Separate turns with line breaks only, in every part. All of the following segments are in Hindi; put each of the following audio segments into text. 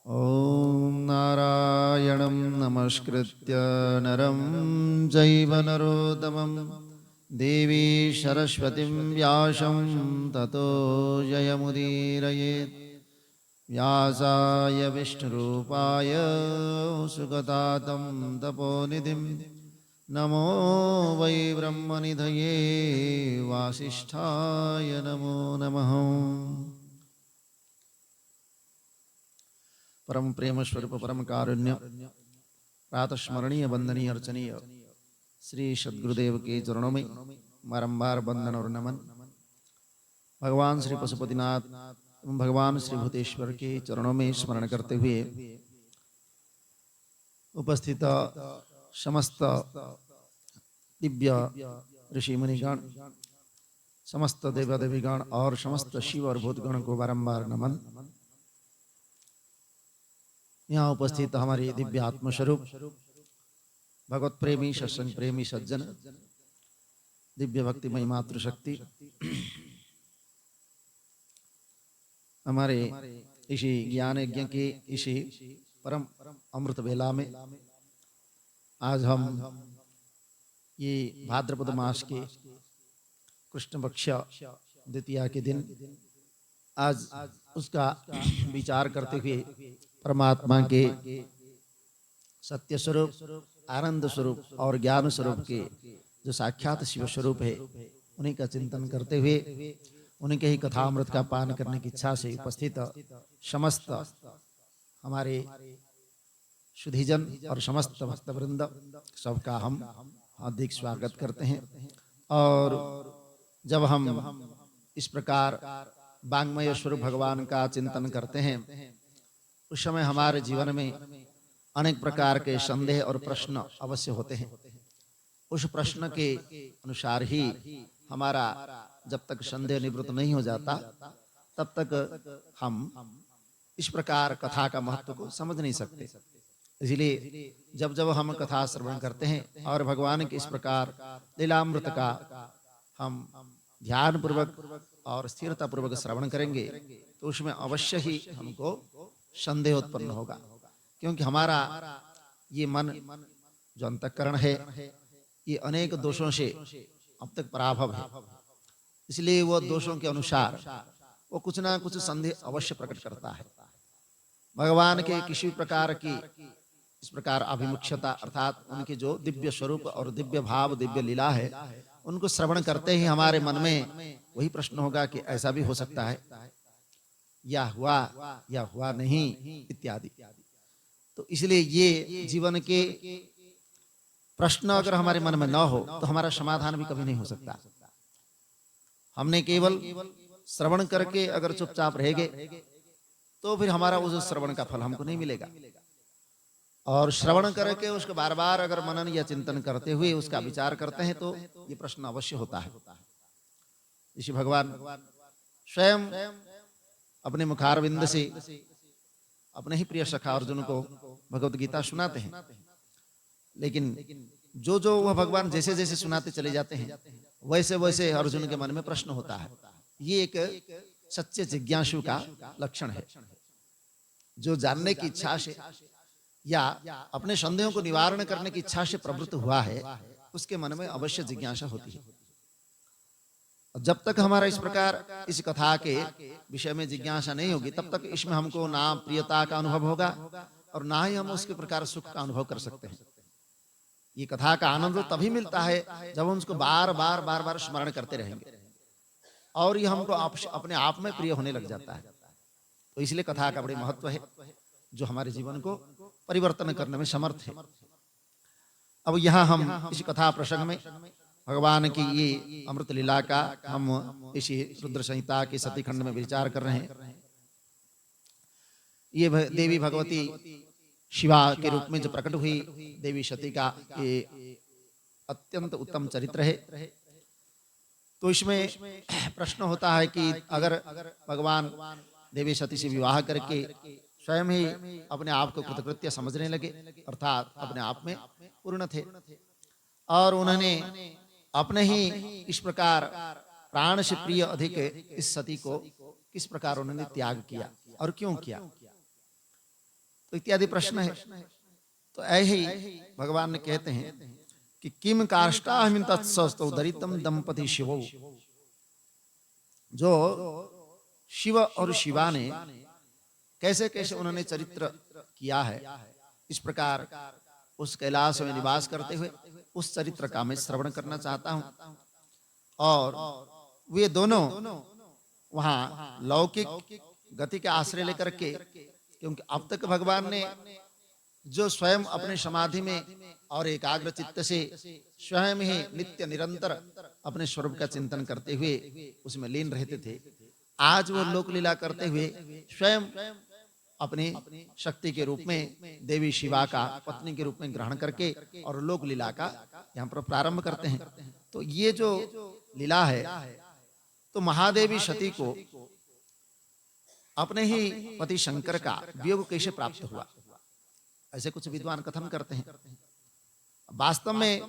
ॐ नारायणं नमस्कृत्य नरं चैव नरोत्तमं देवी सरस्वतीं व्यासं ततो जयमुदीरयेत्। व्यासाय विष्णुरूपाय सुगतातं तपोनिधिं नमो वै ब्रह्मनिधये वासिष्ठाय नमो नमः। परम प्रेम स्वरूप परम कारुण्य प्रातः स्मरणीय वंदनीय अर्चनीय श्री सद्गुरुदेव के चरणों में बारंबार वंदन और नमन। भगवान श्री पशुपतिनाथ एवं भगवान श्री भूतेश्वर के चरणों में स्मरण करते हुए उपस्थित समस्त दिव्य ऋषि मुनिगण, समस्त देवदेवीगण और समस्त शिव और भूतगण को बारंबार नमन। यहाँ उपस्थित हमारे दिव्य आत्मस्वरूप भगवत प्रेमी सत्संग प्रेमी सज्जन, दिव्य भक्तिमय मातृशक्ति, हमारे इसी ज्ञान यज्ञ के इसी परम अमृत वेला में आज हम ये भाद्रपद मास के कृष्ण पक्ष द्वितीया के दिन आज उसका विचार करते हुए परमात्मा के सत्य स्वरूप, आनंद स्वरूप और ज्ञान स्वरूप के जो साक्षात शिव स्वरूप है उन्हीं का चिंतन करते हुए उन्हीं के ही कथामृत का पान करने की इच्छा से उपस्थित समस्त हमारे सुधीजन और समस्त भक्तवृंद सबका हम हार्दिक स्वागत करते हैं। और जब हम इस प्रकार वाङ्मय स्वरूप भगवान का चिंतन करते हैं उस समय हमारे जीवन में अनेक प्रकार के संदेह और प्रश्न अवश्य होते हैं। उस प्रश्न के अनुसार ही हमारा जब तक संदेह निवृत्त नहीं हो जाता तब तक हम इस प्रकार कथा का महत्व को समझ नहीं सकते। इसलिए जब जब हम कथा श्रवण करते हैं और भगवान के इस प्रकार लीलामृत का हम ध्यान पूर्वक और स्थिरता पूर्वक श्रवण करेंगे तो उसमें अवश्य ही हमको संदेह उत्पन्न होगा, क्योंकि हमारा ये मन जो अंतःकरण है ये अनेक दोषों से अब तक पराभव है। इसलिए वो दोषों के अनुसार वो कुछ ना कुछ संदेह अवश्य प्रकट करता है। भगवान के किसी प्रकार की इस प्रकार अभिमुख्यता अर्थात उनके जो दिव्य स्वरूप और दिव्य भाव दिव्य लीला है उनको श्रवण करते ही हमारे मन में वही प्रश्न होगा कि ऐसा भी हो सकता है, या हुआ नहीं इत्यादि। तो इसलिए ये जीवन के प्रश्न अगर हमारे मन में न हो तो हमारा समाधान भी कभी नहीं हो सकता। हमने केवल श्रवण करके अगर चुपचाप रह गए तो फिर हमारा उस श्रवण का फल हमको नहीं मिलेगा। और श्रवण करके उसको बार बार अगर मनन या चिंतन करते हुए उसका विचार करते हैं तो ये प्रश्न अवश्य होता है। इसी भगवान स्वयं अपने मुखारविंद से अपने ही प्रिय सखा अर्जुन को भगवत गीता सुनाते हैं, लेकिन जो जो वह भगवान जैसे जैसे सुनाते चले जाते हैं वैसे वैसे अर्जुन के मन में प्रश्न होता है। ये एक सच्चे जिज्ञासु का लक्षण है। जो जानने की इच्छा से या अपने संदेहों को निवारण करने की इच्छा से प्रवृत्त हुआ है उसके मन में अवश्य जिज्ञासा होती है। जब तक हमारा इस प्रकार इस कथा के विषय में जिज्ञासा नहीं होगी तब तक इसमें हमको ना प्रियता का अनुभव होगा और ना ही हम उसके प्रकार सुख का अनुभव कर सकते हैं। ये कथा का आनंद तभी मिलता है जब हम उसको बार बार स्मरण करते रहेंगे और ये हमको अपने आप में प्रिय होने लग जाता है। तो इसलिए कथा का बड़ी महत्व है जो हमारे जीवन को परिवर्तन करने में समर्थ है। अब यहाँ हम इस कथा प्रसंग में भगवान की ये अमृत लीला का हम इसी रुद्र संहिता के सती खंड में विचार कर रहे हैं। ये देवी भगवती शिवा के रूप में जो प्रकट हुई देवी सती का ये अत्यंत उत्तम चरित्र है। तो इसमें प्रश्न होता है कि अगर भगवान देवी सती से विवाह करके स्वयं ही अपने आप को कृतकृत्य समझने लगे अर्थात अपने आप में पूर्ण थे और उन्होंने अपने ही इस प्रकार प्राण से प्रिय अधिक इस सती को किस प्रकार उन्होंने त्याग किया और क्यों किया। तो इत्यादि प्रश्न है। तो ऐसे ही भगवान ने कहते हैं कि किम काष्टाहमिं तत्सस्तौ दरितम दंपति शिवौ, जो शिव और शिवा ने कैसे कैसे उन्होंने चरित्र किया है, इस प्रकार उस कैलाश में निवास करते हुए उस चरित्र का मैं श्रवण करना चाहता हूं। और वे दोनों वहां लौकिक गति के आश्रय लेकर के, क्योंकि अब तक भगवान ने जो स्वयं अपने समाधि में और एकाग्र चित्त से स्वयं ही नित्य निरंतर अपने स्वरूप का चिंतन करते हुए उसमें लीन रहते थे, आज वो लोक लीला करते हुए स्वयं अपनी शक्ति के रूप में देवी शिवा का पत्नी के रूप में ग्रहण करके और लोक लीला का यहाँ पर प्रारंभ करते हैं। तो ये जो लीला है, तो महादेवी सती को अपने ही पति शंकर का वियोग कैसे प्राप्त हुआ, ऐसे कुछ विद्वान कथन करते हैं। वास्तव में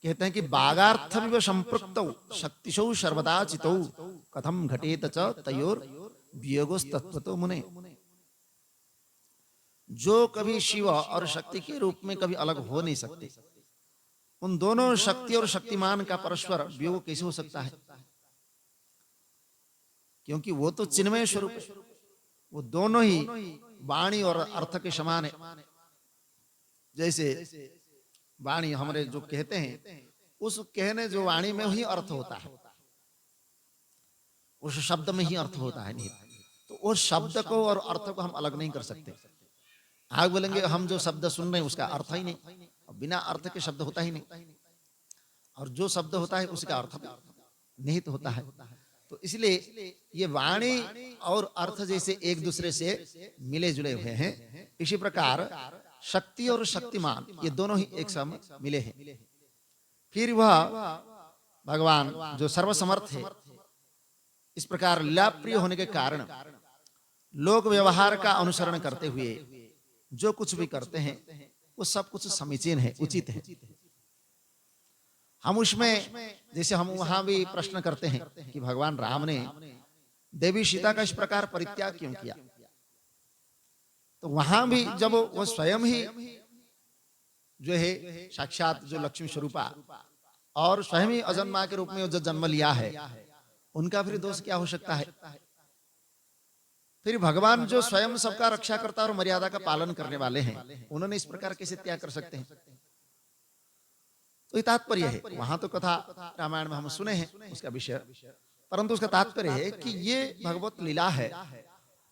कहते हैं कि बागार्थमिव संपृक्तौ शक्तिशौ सर्वदा चितौ कथम घटेत च तयोर वियोगस्तत्वतो मुने। जो कभी शिव और शक्ति के रूप में कभी अलग हो नहीं सकते, उन दोनों शक्ति और शक्तिमान का परस्पर वियोग कैसे हो सकता है? क्योंकि वो तो चिन्मय स्वरूप है, वो दोनों ही वाणी और अर्थ के समान है। जैसे वाणी हमारे जो कहते हैं, उस कहने जो वाणी में ही अर्थ होता है, उस शब्द में ही अर्थ होता है। नहीं तो उस शब्द को और अर्थ को हम अलग नहीं कर सकते। आप बोलेंगे हम जो शब्द सुन रहे हैं उसका अर्थ ही नहीं, बिना अर्थ के शब्द होता ही नहीं, और जो शब्द होता है उसका अर्थ निहित होता है। तो इसलिए ये वाणी और अर्थ जैसे एक दूसरे से मिले जुले हुए हैं, इसी प्रकार शक्ति और शक्तिमान ये दोनों ही एक सम मिले हैं। फिर वह भगवान जो सर्वसमर्थ है, इस प्रकार लीला प्रिय होने के कारण लोक व्यवहार का अनुसरण करते हुए जो कुछ भी करते हैं वो सब कुछ समीचीन है, उचित है। हम उसमें जैसे हम वहां भी प्रश्न करते हैं कि भगवान राम ने देवी सीता का इस प्रकार परित्याग क्यों किया, तो वहां भी जब वो स्वयं ही जो है साक्षात जो लक्ष्मी स्वरूपा और स्वयं ही अजन्मा के रूप में जो जन्म लिया है, उनका फिर दोष क्या हो सकता है? फिर भगवान जो स्वयं सबका रक्षा करता और मर्यादा का पालन करने वाले हैं, उन्होंने इस प्रकार कैसे त्याग कर सकते हैं? तो ये तात्पर्य है। वहां तो कथा रामायण में हम सुने हैं उसका विषय, परंतु उसका तात्पर्य है कि ये भगवत लीला है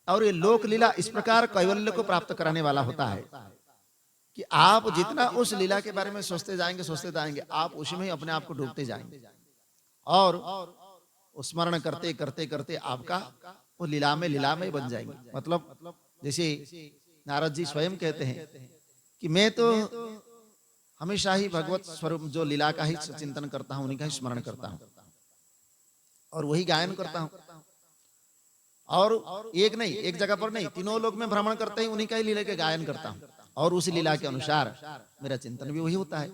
और ये लोक लीला इस प्रकार कैवल्य को प्राप्त कराने वाला होता है कि आप जितना उस लीला के बारे में सोचते जाएंगे, आप उसी में ही अपने आप को डूबते जाएंगे और स्मरण करते करते करते आपका वो लीला में बन जाएंगे। मतलब जैसे नारद जी स्वयं कहते हैं कि मैं तो हमेशा ही भगवत स्वरूप जो लीला का ही चिंतन करता हूं, उन्हीं का ही स्मरण करता हूं और वही गायन करता हूं। और एक नहीं, एक जगह पर नहीं, तीनों लोक में भ्रमण करते ही उन्हीं का ही लीला के गायन करता हूं और उसी लीला के अनुसार मेरा चिंतन भी वही होता है।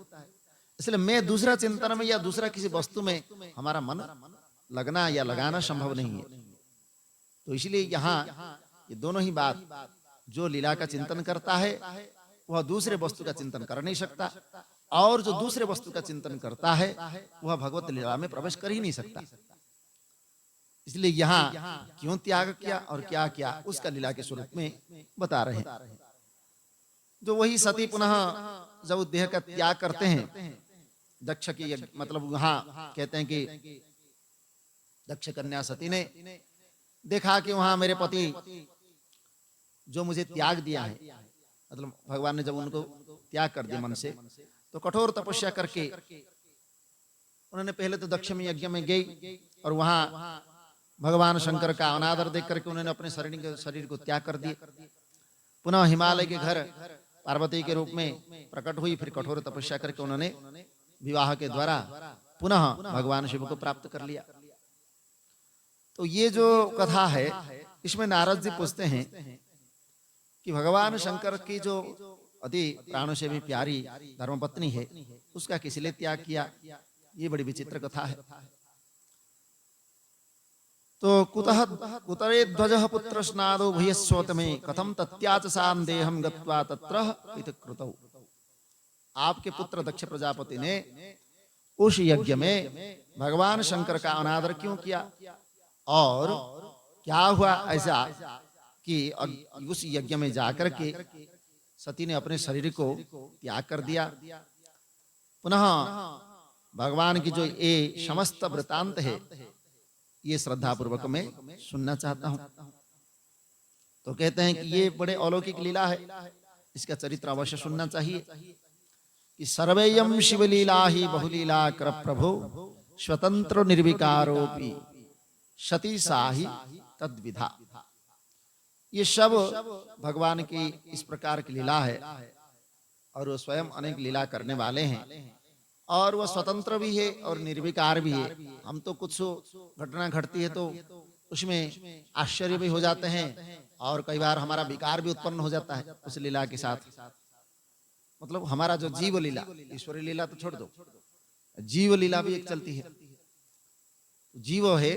इसलिए मैं दूसरा चिंतन में या दूसरा किसी वस्तु में हमारा मन लगना या लगाना संभव नहीं है। तो इसलिए यहाँ ये दोनों ही बात, जो लीला का चिंतन करता है वह दूसरे वस्तु का चिंतन कर नहीं सकता, और जो दूसरे वस्तु का चिंतन करता है वह भगवत लीला में प्रवेश कर ही नहीं सकता। इसलिए यहाँ क्यों त्याग किया और क्या किया उसका लीला के स्वरूप में बता रहे हैं। जो वही सती पुनः जब देह का त्याग करते हैं, दक्ष की मतलब वहां कहते हैं कि दक्ष कन्या सती ने देखा कि वहां मेरे पति जो मुझे त्याग दिया है, मतलब भगवान ने जब उनको त्याग कर दिया मन से, तो कठोर तपस्या करके उन्होंने पहले तो दक्ष में यज्ञ में गई और वहां भगवान शंकर का अनादर देख करके उन्होंने अपने शरीर को त्याग कर दिया। पुनः हिमालय के घर पार्वती के रूप में प्रकट हुई, फिर कठोर तपस्या करके उन्होंने विवाह के द्वारा पुनः भगवान शिव को प्राप्त कर लिया। तो ये जो कथा है इसमें नारद जी पूछते हैं कि भगवान शंकर की जो अति प्राणों से भी प्यारी धर्मपत्नी है उसका किस लिए त्याग किया, ये बड़ी विचित्र कथा है। तो कुतः कुतरे ध्वजः पुत्र स्नादो भूयस्वत में कथम तत्याच सांदेहम गत्वा तत्र इति कृतौ। आपके पुत्र दक्ष प्रजापति ने उस यज्ञ में भगवान शंकर का अनादर क्यों किया, और क्या हुआ ऐसा कि उस यज्ञ में जाकर के सती ने अपने शरीर को त्याग कर दिया। पुनः भगवान की जो ये समस्त वृतांत है ये श्रद्धा पूर्वक मैं सुनना चाहता हूं। तो कहते हैं कि ये बड़े अलौकिक लीला है, इसका चरित्र अवश्य सुनना चाहिए। कि सर्वेयम शिवलीला ही बहुलीला कर प्रभु स्वतंत्र निर्विकारोपि सती साही तद्विधा। ये सब भगवान की इस प्रकार की लीला है और वो स्वयं अनेक लीला करने वाले हैं और वह स्वतंत्र भी है और निर्विकार भी है। हम तो कुछ घटना घटती है तो उसमें आश्चर्य भी हो जाते हैं और कई बार हमारा विकार भी उत्पन्न हो जाता है उस लीला के साथ। मतलब हमारा जो जीव लीला, ईश्वरी लीला तो छोड़ दो, जीव लीला भी एक चलती है। जीव है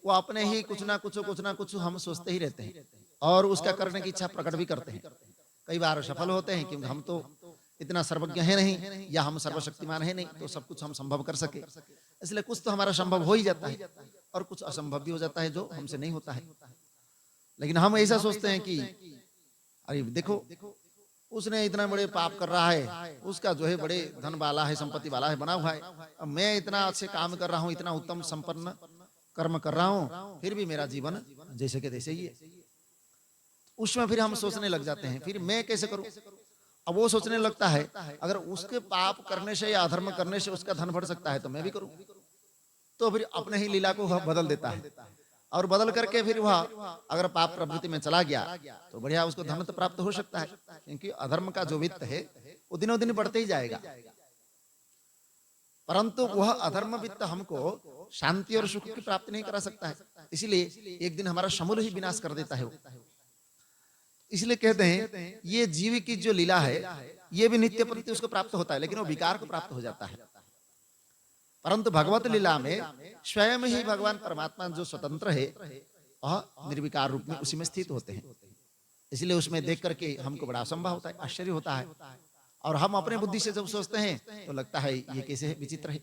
वो अपने ही कुछ ना कुछ हम सोचते ही रहते हैं और उसका करने की इच्छा प्रकट भी करते हैं। कई बार सफल होते हैं क्योंकि हम तो इतना सर्वज्ञ है नहीं या हम सर्वशक्तिमान है नहीं तो सब कुछ हम संभव कर सके, इसलिए कुछ तो हमारा संभव हो ही जाता है और कुछ असंभव भी हो जाता है जो हमसे नहीं होता है। लेकिन हम ऐसा सोचते हैं कि अरे देखो उसने इतना बड़े पाप कर रहा है, उसका जो है बड़े धन वाला है, संपत्ति वाला है, बना हुआ है, अब मैं इतना अच्छे काम कर रहा हूँ, इतना उत्तम संपन्न कर्म कर रहा हूँ, फिर भी मेरा जीवन जैसे के तैसे ही है। उसमें फिर हम सोचने लग जाते हैं फिर मैं कैसे करूं। अब वो सोचने लगता है अगर उसके पाप करने से या अधर्म करने से उसका धन बढ़ सकता है तो मैं भी करूं। तो फिर अपने ही लीला को वह बदल देता है और बदल करके फिर वह अगर पाप प्रवृत्ति में चला गया तो बढ़िया उसको धन तो प्राप्त हो सकता है, क्योंकि अधर्म का जो वित्त है वो दिनों दिन बढ़ते ही जाएगा। परंतु वह अधर्म वित्त हमको शांति और सुख की प्राप्ति नहीं करा सकता है, इसलिए एक दिन हमारा समूल ही विनाश कर देता है। इसलिए कहते हैं ये जीव की जो लीला है ये भी नित्य प्रति उसको प्राप्त होता है, लेकिन वो विकार को प्राप्त हो जाता है। परंतु भगवत लीला में स्वयं ही भगवान परमात्मा जो स्वतंत्र है वह निर्विकार रूप में उसी में स्थित होते हैं। इसलिए उसमें देख करके हमको बड़ा असंभव होता है, आश्चर्य होता है और हम अपने बुद्धि से जब सोचते हैं तो लगता है ये कैसे है, विचित्र है।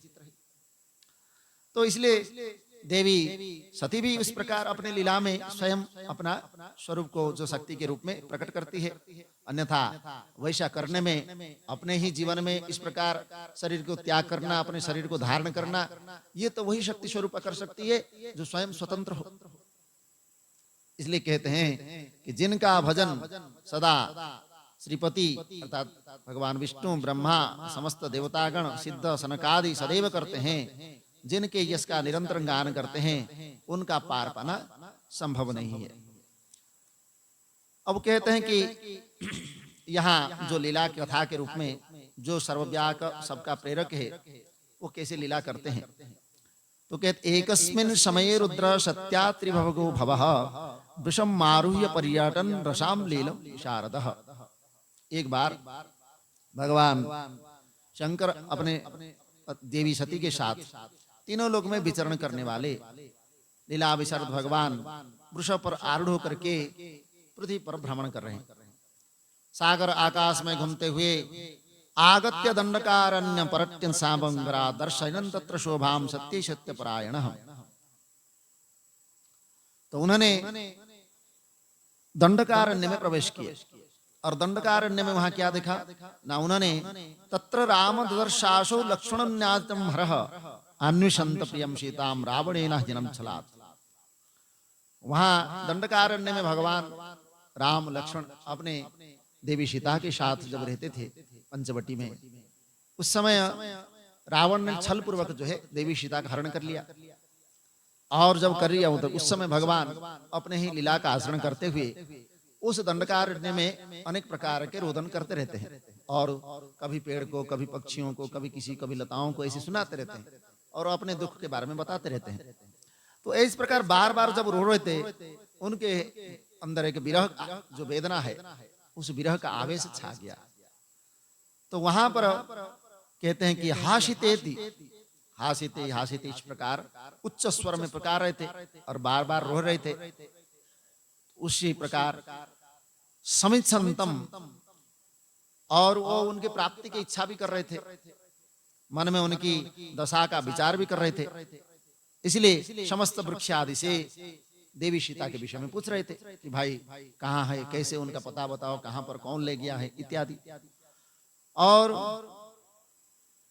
तो इसलिए देवी सती भी इस प्रकार अपने लीला में स्वयं अपना स्वरूप को जो शक्ति के रूप में प्रकट करती है। अन्यथा वैसा करने में अपने ही जीवन में इस प्रकार शरीर को त्याग करना, अपने शरीर को धारण करना, ये तो वही शक्ति स्वरूप कर सकती है जो स्वयं स्वतंत्र हो। इसलिए कहते हैं कि जिनका भजन सदा श्रीपति अर्थात भगवान विष्णु, ब्रह्मा, समस्त देवतागण, सिद्ध, सनकादि सदैव करते हैं, जिनके यश का निरंतर गान करते हैं, उनका पार पाना संभव नहीं है। अब कहते हैं कि यहाँ जो लीला कथा के रूप में जो सर्वव्यापक सबका प्रेरक है वो कैसे लीला करते हैं। तो कहते एकस्मिन् समये रुद्र सत्या त्रिभवगो भवः वृषम मारुह्य पर्यटन रसाम लीलम शारदः। एक बार भगवान शंकर अपने देवी सती के साथ तीनों लोक में विचरण करने वाले लीला विशारद भगवान वृषभ पर आरूढ़ होकर के पृथ्वी पर भ्रमण कर रहे हैं। सागर आकाश में घूमते हुए आगत्य दंडकारण्य परट्यन सांबंगरा दर्शयन् तत्र शोभाम सत्य सत्य परायणः। तो उन्होंने दंडकारण्य में प्रवेश किया और दंडकारण्य में वहां क्या देखा ना, उन्होंने तत्र राम ददर्शासो लक्ष्मणं न्यातं हरः अन्विषन्त प्रियम सीताम रावणेन जन्म छलात्। वहां दंडकारण्य में भगवान राम लक्ष्मण अपने देवी सीता के साथ जब रहते थे पंचवटी में, उस समय रावण ने छल पूर्वक जो है देवी सीता का हरण कर लिया और जब कर लिया तो उस समय भगवान अपने ही लीला का आचरण करते हुए उस दंडकारण्य में अनेक प्रकार के रोदन करते रहते हैं और कभी पेड़ को, कभी पक्षियों को, कभी किसी, कभी लताओं को ऐसे सुनाते रहते हैं और अपने दुख के बारे में बताते रहते हैं। तो इस प्रकार बार बार जब रो रहे थे उनके अंदर एक विरह जो वेदना है उस विरह का आवेश छा गया। तो वहां पर कहते हैं कि हाशितेति हासिते हासिते इस प्रकार उच्च स्वर में पुकार रहे थे और बार बार रो रहे थे। उसी प्रकार समिच्छन्तम, और वो उनके प्राप्ति की इच्छा भी कर रहे थे, मन में उनकी दशा का विचार भी कर रहे थे। इसलिए समस्त वृक्ष आदि से देवी सीता के विषय में पूछ रहे थे कि भाई कहाँ है, कैसे उनका पता बताओ, कहाँ पर कौन ले गया है इत्यादि। और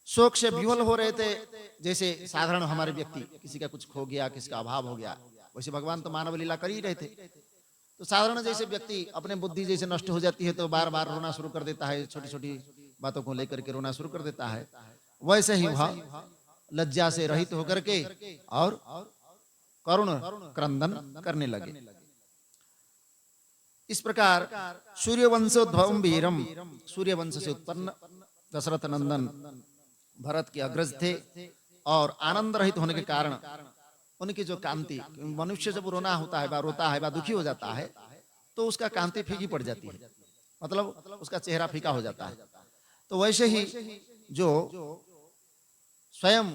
शोक से विह्वल हो रहे थे, जैसे साधारण हमारे व्यक्ति किसी का कुछ खो गया, किसका अभाव हो गया, वैसे भगवान तो मानव लीला कर ही रहे थे। तो साधारण जैसे व्यक्ति अपने बुद्धि जैसे नष्ट हो जाती है तो बार बार रोना शुरू कर देता है, छोटी छोटी बातों को लेकर के रोना शुरू कर देता है, वैसे ही वह लज्जा से रहित होकर के और करुण क्रंदन करने लगे। इस प्रकार सूर्यवंशोद्भवम वीरम, सूर्यवंश से उत्पन्न दशरथ नंदन भरत के अग्रज थे, और आनंद रहित होने के कारण उनकी जो कांति, मनुष्य जब रोना होता है, रोता है, दुखी हो जाता है, तो उसका कांति फीकी पड़ जाती है, मतलब उसका चेहरा फीका हो जाता है। तो वैसे ही जो स्वयं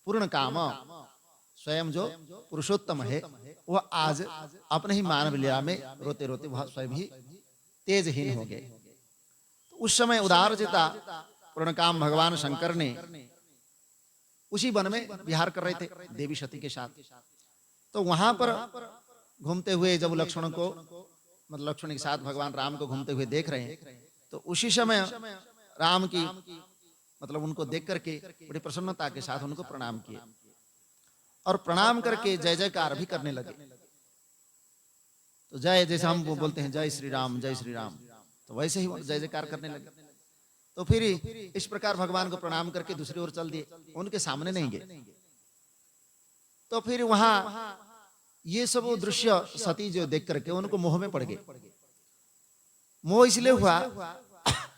पूर्ण काम, स्वयं जो पुरुषोत्तम है, वह आज अपने ही मानव लीला में रोते रोते वह स्वयं ही तेजहीन हो गए। तो उस समय उदारचिता पूर्ण काम भगवान शंकर ने उसी वन में विहार कर रहे थे देवी सती के साथ। तो वहां पर घूमते हुए जब लक्ष्मण को, मतलब लक्ष्मण के साथ भगवान राम को घूमते हुए देख रहे हैं, तो उसी समय राम की, मतलब उनको देख करके बड़ी प्रसन्नता के साथ उनको प्रणाम किए, और प्रणाम करके जय जयकार भी करने लगे। तो जय, जैसे हम बोलते हैं जय श्री राम, जय श्री राम, तो वैसे ही जय जयकार करने लगे। तो फिर इस प्रकार भगवान को प्रणाम करके दूसरी ओर चल दिए, उनके सामने नहीं गए। तो फिर वहां ये सब दृश्य सती जो देख करके उनको मोह में पड़ गए। मोह इसलिए हुआ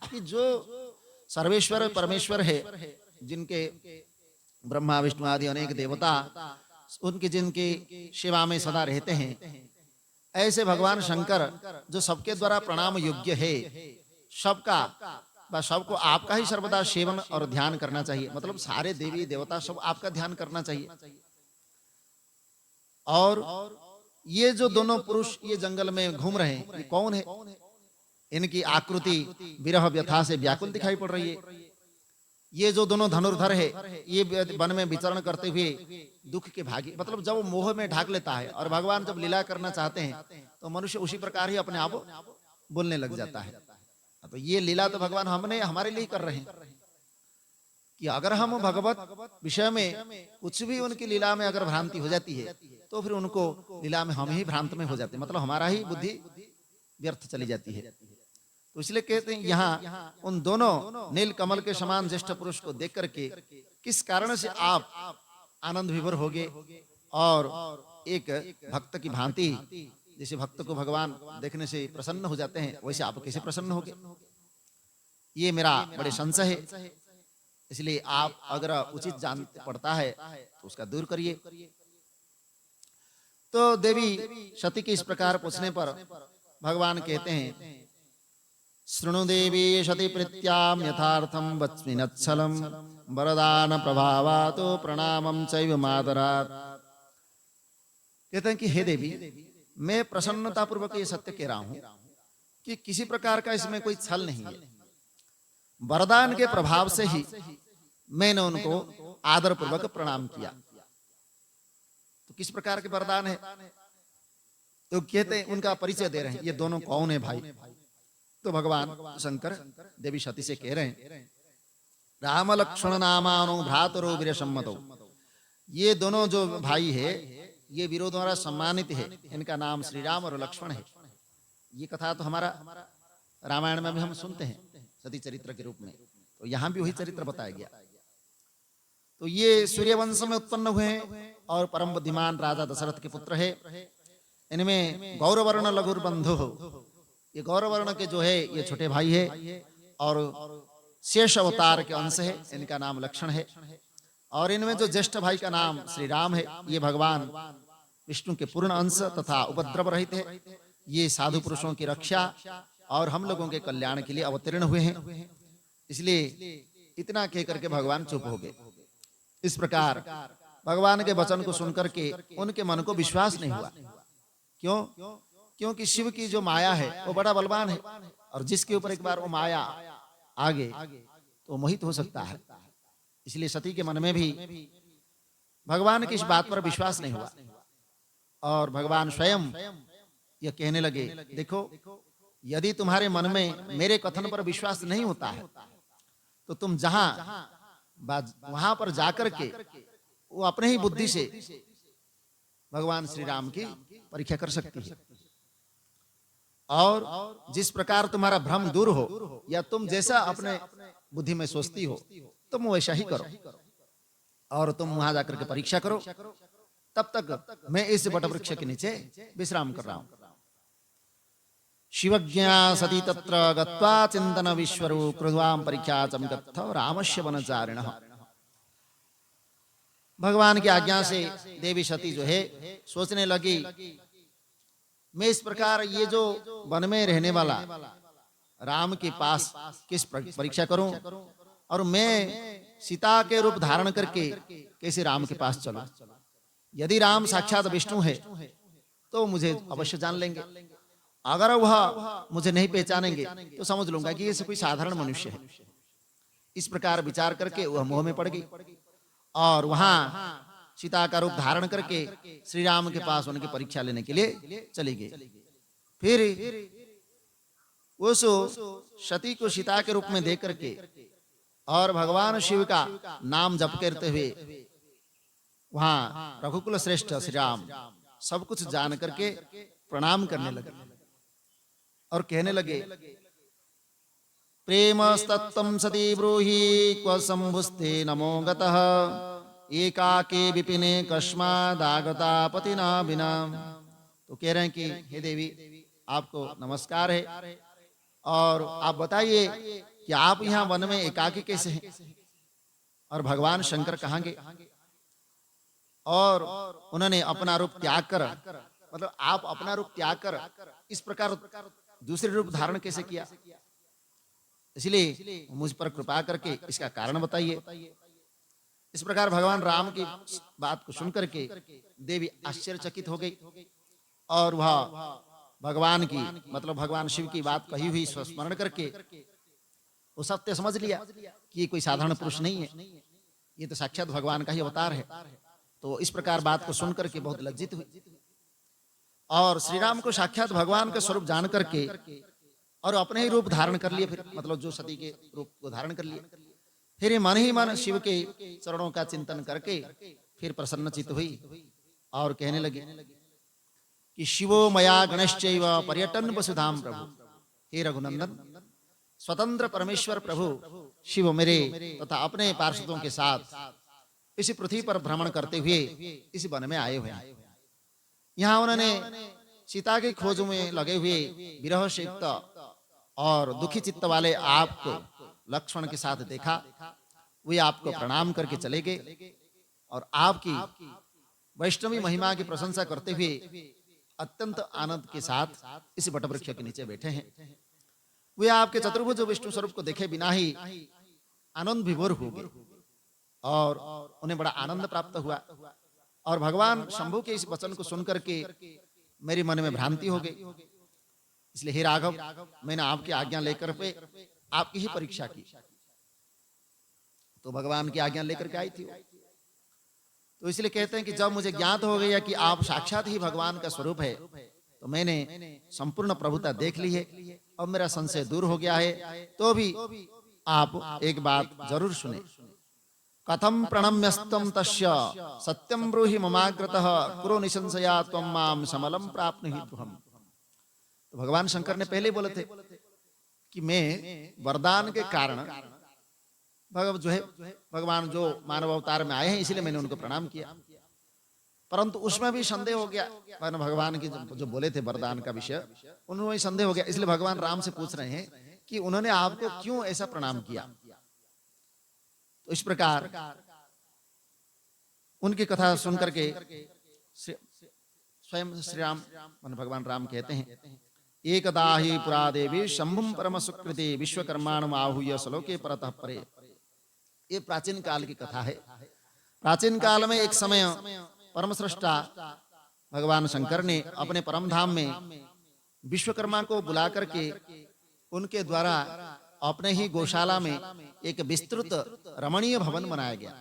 कि जो सर्वेश्वर परमेश्वर है, जिनके ब्रह्मा विष्णु आदि अनेक देवता उनके जिनकी सेवा में सदा रहते हैं, ऐसे भगवान शंकर जो सबके द्वारा प्रणाम योग्य है, सबका सबको आपका ही सर्वदा सेवन और ध्यान करना चाहिए, मतलब सारे देवी देवता सब आपका ध्यान करना चाहिए। और ये जो दोनों पुरुष ये जंगल में घूम रहे हैं, ये कौन है? इनकी आकृति विरह व्यथा से व्याकुल दिखाई पड़ रही है। ये जो दोनों धनुर्धर है, ये वन में विचरण करते हुए दुख के भागी, मतलब जब वो मोह में ढाक लेता है और भगवान जब लीला करना चाहते हैं तो मनुष्य उसी प्रकार ही अपने आप बोलने लग जाता है। तो ये लीला तो भगवान हमने हमारे लिए कर रहे हैं कि अगर हम भगवत विषय में कुछ भी उनकी लीला में अगर भ्रांति हो जाती है तो फिर उनको लीला में हम ही भ्रांत में हो जाते हैं, मतलब हमारा ही बुद्धि व्यर्थ चली जाती है। तो इसलिए कहते हैं यहाँ उन दोनों नील कमल के समान ज्येष्ठ पुरुष को देख करके किस कारण से आप आनंद विभोर हो गए, और एक भक्त की भांति, जैसे भक्त को भगवान देखने से प्रसन्न हो जाते हैं, वैसे आप कैसे प्रसन्न हो गए? ये मेरा बड़े संशय है। इसलिए आप अगर उचित जानते पड़ता है तो उसका दूर करिए। तो देवी सती के इस प्रकार पूछने पर भगवान कहते हैं, शृणु देवी सती प्रीत्याम यथार्थम वच्मि नच्छलम वरदान प्रभावातो प्रणामं चैव मातरात्। कहते हैं कि हे देवी, मैं प्रसन्नता पूर्वक ये सत्य कह रहा हूं कि किसी प्रकार का इसमें कोई छल नहीं है। वरदान के प्रभाव से ही मैंने उनको आदर पूर्वक प्रणाम किया। तो किस प्रकार के वरदान है? तो कहते हैं, उनका परिचय दे रहे हैं, ये दोनों कौन है भाई? तो भगवान शंकर देवी सती से कह रहे हैं, राम लक्ष्मण नामानो भ्रातरो वीर सम्मतो। ये दोनों जो भाई है ये वीरों द्वारा सम्मानित है, इनका नाम श्री राम और लक्ष्मण है। ये कथा तो हमारा रामायण में भी हम सुनते हैं सती चरित्र के रूप में, तो यहाँ भी वही चरित्र बताया गया। तो ये सूर्यवंश में उत्पन्न हुए हैं और परम बुद्धिमान राजा दशरथ के पुत्र है। इनमें गौरवर्ण लघुर बंधु, ये गौरवर्ण के जो है ये छोटे भाई है, और शेष अवतार के अंश है, इनका नाम लक्ष्मण है। और इनमें जो ज्येष्ठ भाई का नाम श्री राम है, ये भगवान विष्णु के पूर्ण अंश तथा उपद्रव रहित है। ये साधु पुरुषों की रक्षा और हम लोगों के कल्याण के लिए अवतीर्ण हुए हैं। इसलिए इतना कह करके भगवान चुप हो गए। इस प्रकार भगवान के वचन को सुनकर के उनके मन को विश्वास नहीं हुआ। क्यों? क्योंकि शिव की जो माया है वो बड़ा बलवान है, और जिसके ऊपर एक बार वो माया आ गए तो मोहित हो सकता है। इसलिए सती के मन में भी भगवान की इस बात पर विश्वास नहीं हुआ, और भगवान स्वयं यह कहने लगे, देखो यदि तुम्हारे मन में मेरे कथन पर विश्वास नहीं होता है तो तुम जहां वहां पर जाकर के वो अपने ही बुद्धि से भगवान श्री राम की परीक्षा कर सकती है, और जिस प्रकार तुम्हारा भ्रम दूर हो या तुम जैसा अपने बुद्धि में सोचती हो तुम वैसा ही करो, और तुम वहां जाकर के परीक्षा करो। तब तक मैं इस वटवृक्ष के नीचे विश्राम कर रहा हूं। शिवज्ञा सती तत्र गत्वा चिंतन विश्वरू कृद्वाम परीक्षा चमगत्थ रामस्य वनचारिणः। भगवान की आज्ञा से देवी सती जो है सोचने लगी, मैं इस प्रकार ये जो वन में रहने वाला राम के पास किस परीक्षा करूं, और मैं सीता के रूप धारण करके कैसे राम के पास चलूं। यदि राम साक्षात विष्णु है तो मुझे अवश्य जान लेंगे, अगर वह मुझे नहीं पहचानेंगे तो समझ लूंगा कि ये कोई साधारण मनुष्य है। इस प्रकार विचार करके वह मोह में पड़ गई, और वहां सीता का रूप धारण करके श्री राम के पास उनकी परीक्षा लेने के लिए चली गई। फिर उस सती को सीता के रूप में देख करके और भगवान शिव का नाम जप करते हुए वहां रघुकुल श्रेष्ठ श्री राम सब कुछ जान करके प्रणाम करने लगे और कहने लगे, प्रेमस्तत्त्वं सती ब्रूहि क्व शंभुस्ते नमो गतः एकाके विपिने कस्मादागता पतिना बिना। तो कह रहे हैं कि हे देवी आपको नमस्कार है, और आप बताइए कि आप यहाँ वन में एकाकी कैसे हैं, और भगवान शंकर कहाँ गए, और उन्होंने अपना रूप त्याग कर, मतलब आप अपना रूप त्याग कर इस प्रकार दूसरे रूप धारण कैसे किया, इसलिए मुझ पर कृपा करके इसका कारण बताइए। इस प्रकार भगवान राम की बात को सुन करके देवी आश्चर्यचकित हो गई, और वह भगवान की मतलब भगवान शिव की बात कही हुई स्मरण करके वो सत्य समझ लिया कि ये कोई साधारण पुरुष नहीं है, ये तो साक्षात भगवान का ही अवतार है। तो इस प्रकार बात को सुन करके बहुत लज्जित हुई, और श्री राम को साक्षात भगवान का स्वरूप जान करके और अपने ही रूप धारण कर लिए, फिर मतलब जो सती के रूप को धारण कर लिए। फिर मन ही मन शिव के चरणों का चिंतन करके फिर प्रसन्नचित हुई और कहने लगे कि शिवो मया गणश्चैव पर्यटन वसुधाम प्रभु। हे रघुनंदन, स्वतंत्र परमेश्वर प्रभु शिव मेरे तथा अपने पार्षदों के साथ इसी पृथ्वी पर भ्रमण करते हुए इस वन में आए हुए हैं। यहाँ उन्होंने सीता की खोज में लगे हुए विरह से और दुखी चित्त वाले आपको लक्ष्मण के साथ देखा, वे आपको प्रणाम करके चले गए और आपकी वैष्णवी महिमा की प्रशंसा करते हुए अत्यंत आनंद के साथ इस वटवृक्ष के नीचे बैठे हैं। वे आपके चतुर्भुज विष्णु स्वरूप को देखे बिना ही आनंद विभोर हो गए और उन्हें बड़ा आनंद प्राप्त हुआ, और भगवान शंभु के इस वचन को सुनकर के मेरे मन में भ्रांति हो गई। इसलिए हे राघव, मैंने आपकी आज्ञा लेकर पे आपकी ही परीक्षा की। तो भगवान की आज्ञा लेकर के आई थी। तो इसलिए कहते हैं कि जब मुझे ज्ञात हो गया कि आप साक्षात ही भगवान का स्वरूप है, तो मैंने संपूर्ण प्रभुता देख ली है और मेरा संशय दूर हो गया है। तो भी आप एक बात जरूर सुने। कथम प्रणम्यस्तम तस्य सत्यम ब्रूहि ममाग्रतः कुरु निसंशया त्वं मां समलम प्राप्नुहि ध्रुवम्। तो भगवान शंकर ने पहले बोले थे कि मैं वरदान के कारण भगवान जो मानव अवतार में आए हैं इसलिए मैंने उनको प्रणाम किया, परंतु उसमें भी संदेह हो गया। भगवान की जो बोले थे वरदान का विषय, उन्होंने संदेह हो गया। इसलिए भगवान राम से पूछ रहे हैं कि उन्होंने आपको क्यों ऐसा प्रणाम किया। तो इस प्रकार उनकी कथा सुनकर के स्वयं श्री राम भगवान राम कहते हैं, एकदा ही पुरा देवी शंभुम परम सुकृति विश्वकर्माणम आहूय सलोके परतः परे। ये प्राचीन काल की कथा है। प्राचीन काल में एक समय परम सृष्टा भगवान शंकर ने अपने परम धाम में विश्वकर्मा को बुला करके उनके द्वारा अपने ही गौशाला में एक विस्तृत रमणीय भवन बनाया गया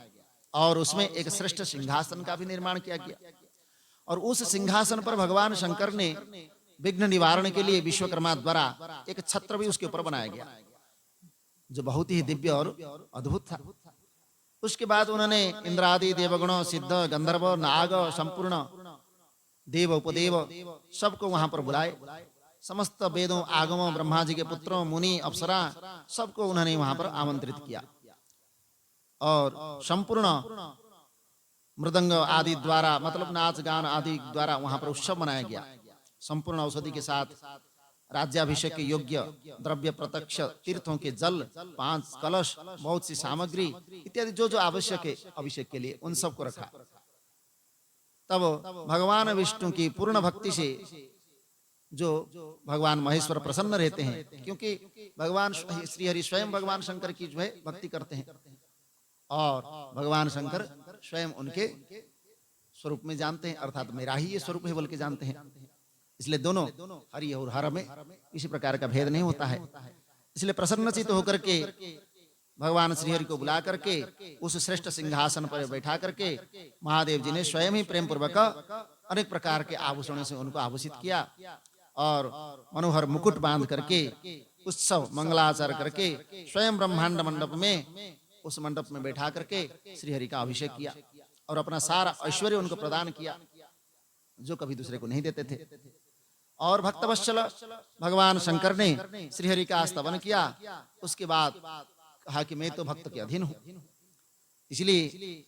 और उसमें एक श्रेष्ठ सिंहासन का भी निर्माण किया गया। और उस सिंहासन पर भगवान शंकर ने विघ्न निवारण के लिए विश्वकर्मा द्वारा एक छत्र भी उसके ऊपर बनाया गया, जो बहुत ही दिव्य और अद्भुत था। उसके बाद उन्होंने इंद्रादि देवगणों, सिद्ध, गंधर्व, नाग, संपूर्ण देव उपदेव सबको वहां पर बुलाए। समस्त वेदों, आगमों, ब्रह्मा जी के पुत्रों, मुनि, अप्सरा सबको उन्होंने वहां पर आमंत्रित किया और संपूर्ण मृदंग आदि द्वारा, मतलब नाच गान आदि द्वारा वहां पर उत्सव मनाया गया। संपूर्ण औषधि के साथ राज्याभिषेक के योग्य द्रव्य, प्रत्यक्ष तीर्थों के जल, 5 कलश, बहुत सी सामग्री इत्यादि जो जो आवश्यक है अभिषेक के लिए, उन सबको रखा। तब भगवान विष्णु की पूर्ण भक्ति से जो भगवान महेश्वर प्रसन्न रहते हैं, क्योंकि भगवान श्रीहरि स्वयं भगवान शंकर की जो है भक्ति करते हैं और भगवान शंकर स्वयं उनके स्वरूप में जानते हैं, अर्थात मेरा ही ये स्वरूप है बोल के जानते हैं। इसलिए दोनों हरि और हर में किसी प्रकार का भेद नहीं होता है। इसलिए प्रसन्नचित्त होकर के भगवान श्रीहरि को बुला करके उस श्रेष्ठ सिंहासन पर बैठा करके महादेव जी ने स्वयं ही प्रेम पूर्वक अनेक प्रकार के आभूषणों से उनको आभूषित किया और मनोहर मुकुट बांध करके उत्सव मंगलाचार करके स्वयं ब्रह्मांड मंडप में, उस मंडप में बैठा करके श्रीहरि का अभिषेक किया और अपना सारा ऐश्वर्य उनको प्रदान किया, जो कभी दूसरे को नहीं देते थे। और भक्तवत्सल भगवान शंकर ने श्रीहरि का स्तवन किया। उसके बाद कहा कि मैं तो भक्त के अधीन हूं, इसलिए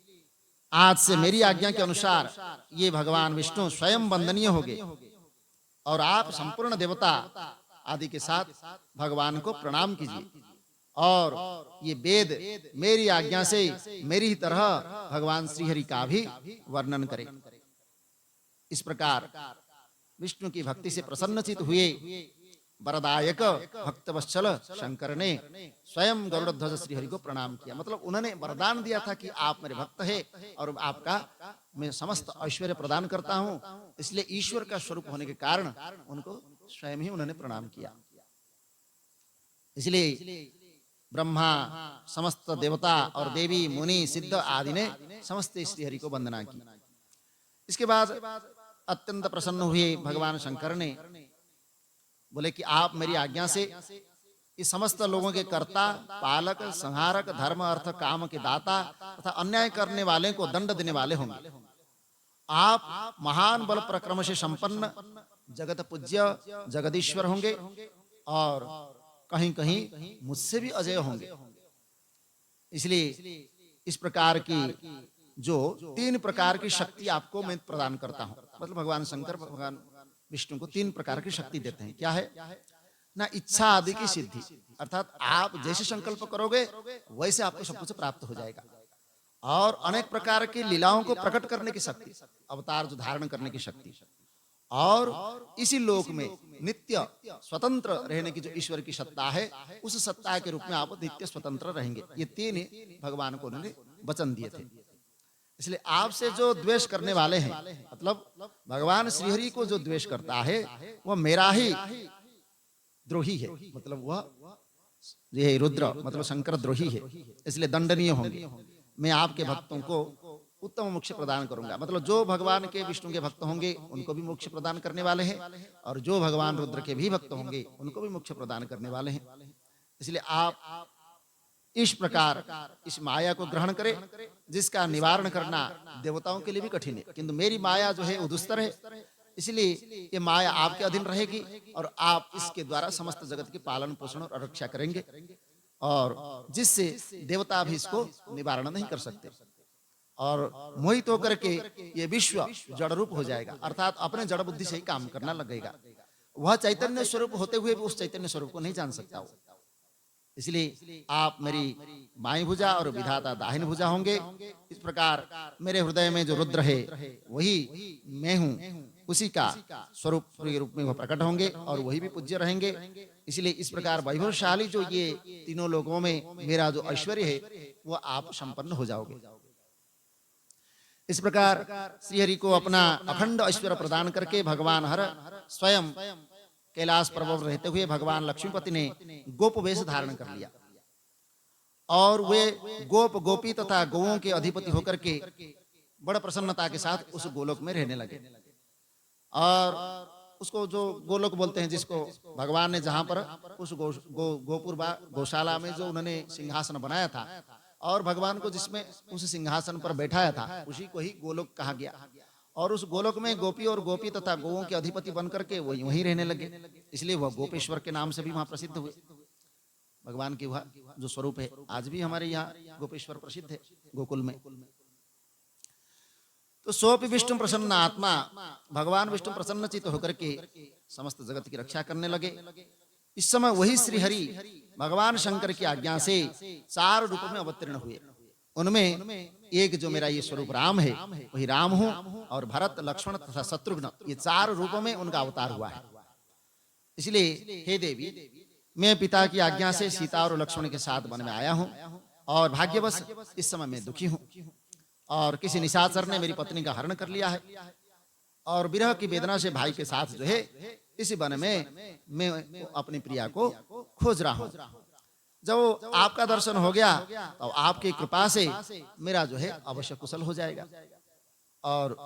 आज से मेरी आज्ञा के अनुसार ये भगवान विष्णु स्वयं वंदनीय हो गए और आप संपूर्ण देवता आदि के साथ भगवान को प्रणाम कीजिए और ये वेद मेरी आज्ञा से मेरी ही तरह भगवान श्रीहरि का भी वर्णन करें। इस प्रकार विष्णु की भक्ति से प्रसन्नचित हुए वरदायक भक्तवत्सल शंकर ने स्वयं गरुड़ध्वज श्रीहरि को प्रणाम किया। मतलब उन्होंने वरदान दिया था कि आप मेरे भक्त हैं और आपका मैं समस्त ऐश्वर्य प्रदान करता हूं, इसलिए ईश्वर का स्वरूप होने के कारण उनको स्वयं ही उन्होंने प्रणाम किया। इसलिए ब्रह्मा, समस्त देवता और देवी, मुनि, सिद्ध आदि ने समस्त श्रीहरि को वंदना की। इसके बाद अत्यंत प्रसन्न हुए भगवान शंकर ने, बोले कि आप मेरी आज्ञा से इस समस्त लोगों के कर्ता, पालक, संहारक, धर्म, अर्थ, काम के दाता तथा अन्याय करने वाले को दंड देने वाले होंगे। आप महान बल प्रक्रम से संपन्न जगत पूज्य जगदीश्वर होंगे और कहीं कहीं मुझसे भी अजय होंगे। इसलिए इस प्रकार की जो 3 प्रकार की शक्ति आपको मैं प्रदान करता हूं। मतलब भगवान शंकर भगवान विष्णु को 3 प्रकार की शक्ति देते हैं। क्या है ना? इच्छा आदि की सिद्धि, अर्थात आप जैसे संकल्प करोगे वैसे आपको सब कुछ प्राप्त हो जाएगा। और अनेक प्रकार की लीलाओं को प्रकट करने की शक्ति, अवतार जो धारण करने की शक्ति, और इसी लोक में नित्य स्वतंत्र रहने की जो ईश्वर की सत्ता है, उस सत्ता के रूप में आप नित्य स्वतंत्र रहेंगे। ये 3 भगवान को उन्होंने वचन दिए थे। इसलिए आपसे जो द्वेष करने वाले हैं, मतलब भगवान श्रीहरि को जो द्वेष करता है वह मेरा ही द्रोही है, मतलब वह ये रुद्र मतलब शंकर द्रोही है, इसलिए दंडनीय होंगे। मैं आपके भक्तों को उत्तम मोक्ष प्रदान करूंगा। मतलब जो भगवान के विष्णु के भक्त होंगे उनको भी मोक्ष प्रदान करने वाले हैं और जो भगवान रुद्र के भी भक्त होंगे उनको भी मोक्ष प्रदान करने वाले हैं। इसलिए आप इस प्रकार इस माया को ग्रहण करें, जिसका निवारण करना देवताओं के लिए भी कठिन है, किंतु मेरी माया जो है उदुस्तर है, इसलिए ये माया आपके अधीन रहेगी और आप इसके द्वारा समस्त जगत की पालन पोषण और रक्षा करेंगे और जिससे देवता भी इसको निवारण नहीं कर सकते और मोहित होकर के ये विश्व जड़ रूप हो जाएगा, अर्थात अपने जड़ बुद्धि से ही काम करना लगेगा। वह चैतन्य स्वरूप होते हुए भी उस चैतन्य स्वरूप को नहीं जान सकता। इसलिए आप मेरी बाईं भुजा और विधाता दाहिनी भुजा होंगे। इस प्रकार मेरे हृदय में जो रुद्र है वही मैं हूँ, उसी का स्वरूप के रूप में वह प्रकट होंगे और वही भी पूज्य रहेंगे। इसलिए इस प्रकार वैभवशाली जो ये तीनों लोगों में मेरा जो ऐश्वर्य है वो आप संपन्न हो जाओगे। इस प्रकार श्रीहरि को अपना अखंड ऐश्वर्य प्रदान करके भगवान हर स्वयं कैलाश पर्वत रहते हुए भगवान लक्ष्मीपति ने गोप वेश धारण कर लिया और वे गोप गोपी तथा गौओं के अधिपति होकर के बड़ प्रसन्नता के साथ उस गोलोक में रहने लगे। और उसको जो गोलोक बोलते हैं, जिसको भगवान ने जहां पर उस गोपुर गौशाला में जो उन्होंने सिंहासन बनाया था और भगवान को जिसमें उस सिंहासन पर बैठाया था, उसी को ही गोलोक कहा गया। और उस गोलोक में गोपी और गोपी तथा गौओं के अधिपति बन करके वो वहीं रहने लगे, इसलिए वह गोपेश्वर के नाम से भी वहां प्रसिद्ध हुए। भगवान की वह जो स्वरूप है आज भी हमारे यहाँ गोपेश्वर प्रसिद्ध है गोकुल में। तो सोपि विष्णु प्रसन्न आत्मा, भगवान विष्णु प्रसन्न चित्त होकर के समस्त जगत की रक्षा करने लगे। इस समय वही श्री हरि भगवान शंकर की आज्ञा से 4 रूप में अवतीर्ण हुए। उनमें एक जो मेरा ये स्वरूप राम है वही राम हूं, और भरत लक्ष्मण तथा शत्रुघ्न, ये 4 रूपों में उनका अवतार हुआ है। इसलिए हे देवी, मैं पिता की आज्ञा से सीता और लक्ष्मण के साथ वन में आया हूं, और भाग्यवश इस समय मैं दुखी हूं और किसी निशाचर ने मेरी पत्नी का हरण कर लिया है, और विरह की वेदना से भाई के साथ जो है इसी वन में मैं अपनी प्रिया को खोज रहा हूं। जब आपका दर्शन हो गया तो आपकी कृपा से मेरा जो है अवश्य कुशल हो जाएगा, और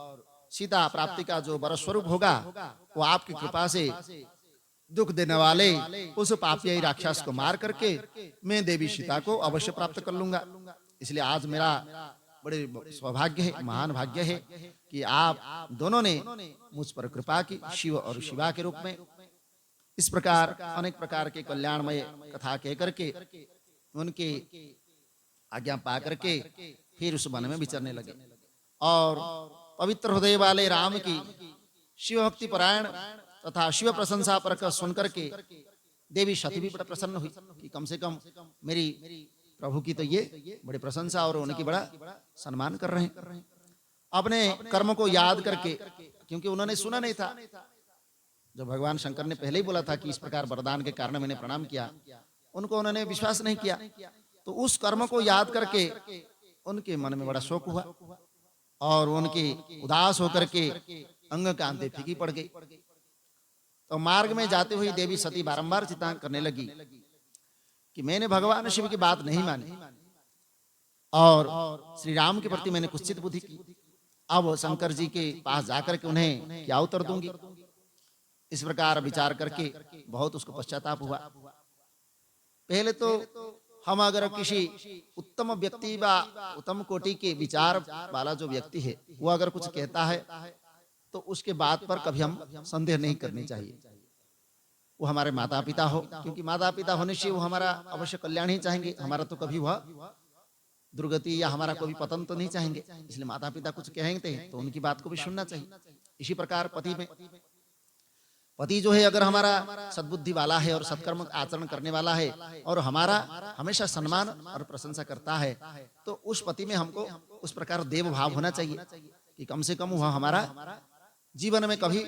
सीता प्राप्ति का जो वर स्वरूप होगा वो आपकी कृपा से दुख देने वाले उस पापी राक्षस को मार करके मैं देवी सीता को अवश्य प्राप्त कर लूंगा। इसलिए आज मेरा बड़े सौभाग्य है, महान भाग्य है कि आप दोनों ने मुझ पर कृपा की, शिव और शिवा के रूप में। इस प्रकार अनेक प्रकार के कल्याणमय कथा कह करके उनके आज्ञा पा करके फिर उस वन में विचरने लगे। और पवित्र हृदय वाले राम की शिव भक्ति परायण तथा शिव प्रशंसा पर सुन करके देवी सती भी बड़ा प्रसन्न हुई कि कम से कम मेरी प्रभु की तो ये बड़ी प्रशंसा और उनकी बड़ा सम्मान कर रहे हैं। अपने कर्म को याद करके, क्योंकि उन्होंने सुना नहीं था, जब भगवान शंकर ने पहले ही बोला था कि इस प्रकार वरदान के कारण मैंने प्रणाम किया, उनको उन्होंने विश्वास नहीं किया। तो उस कर्म को याद करके उनके मन में बड़ा शोक हुआ और उनकी उदास होकर के अंग कांते फीकी पड़ गई। तो मार्ग में जाते हुए देवी सती बारंबार चिंता करने लगी कि मैंने भगवान शिव की बात नहीं मानी और श्री राम के प्रति मैंने कुत्सित बुद्धि की, अब शंकर जी के पास जाकर के उन्हें क्या उत्तर दूंगी। इस प्रकार विचार करके बहुत उसको पश्चाताप हुआ। पहले तो हम अगर किसी उत्तम व्यक्ति व उत्तम कोटि के विचार वाला जो व्यक्ति है वो अगर कुछ कहता है तो उसके बात पर कभी हम संदेह नहीं करनी चाहिए। वो हमारे माता पिता हो, क्योंकि माता पिता होने से वो हमारा अवश्य कल्याण ही चाहेंगे, हमारा तो कभी वह दुर्गति या हमारा कोई पतन तो नहीं चाहेंगे। इसलिए माता पिता कुछ कहेंगे तो उनकी बात को भी सुनना चाहिए। इसी प्रकार पति में, पति जो है अगर हमारा सद्बुद्धि वाला है और सत्कर्म आचरण करने वाला है और हमारा हमेशा सम्मान और प्रशंसा करता है, तो उस पति में हमको उस प्रकार देव भाव होना चाहिए कि कम से कम वह हमारा जीवन में कभी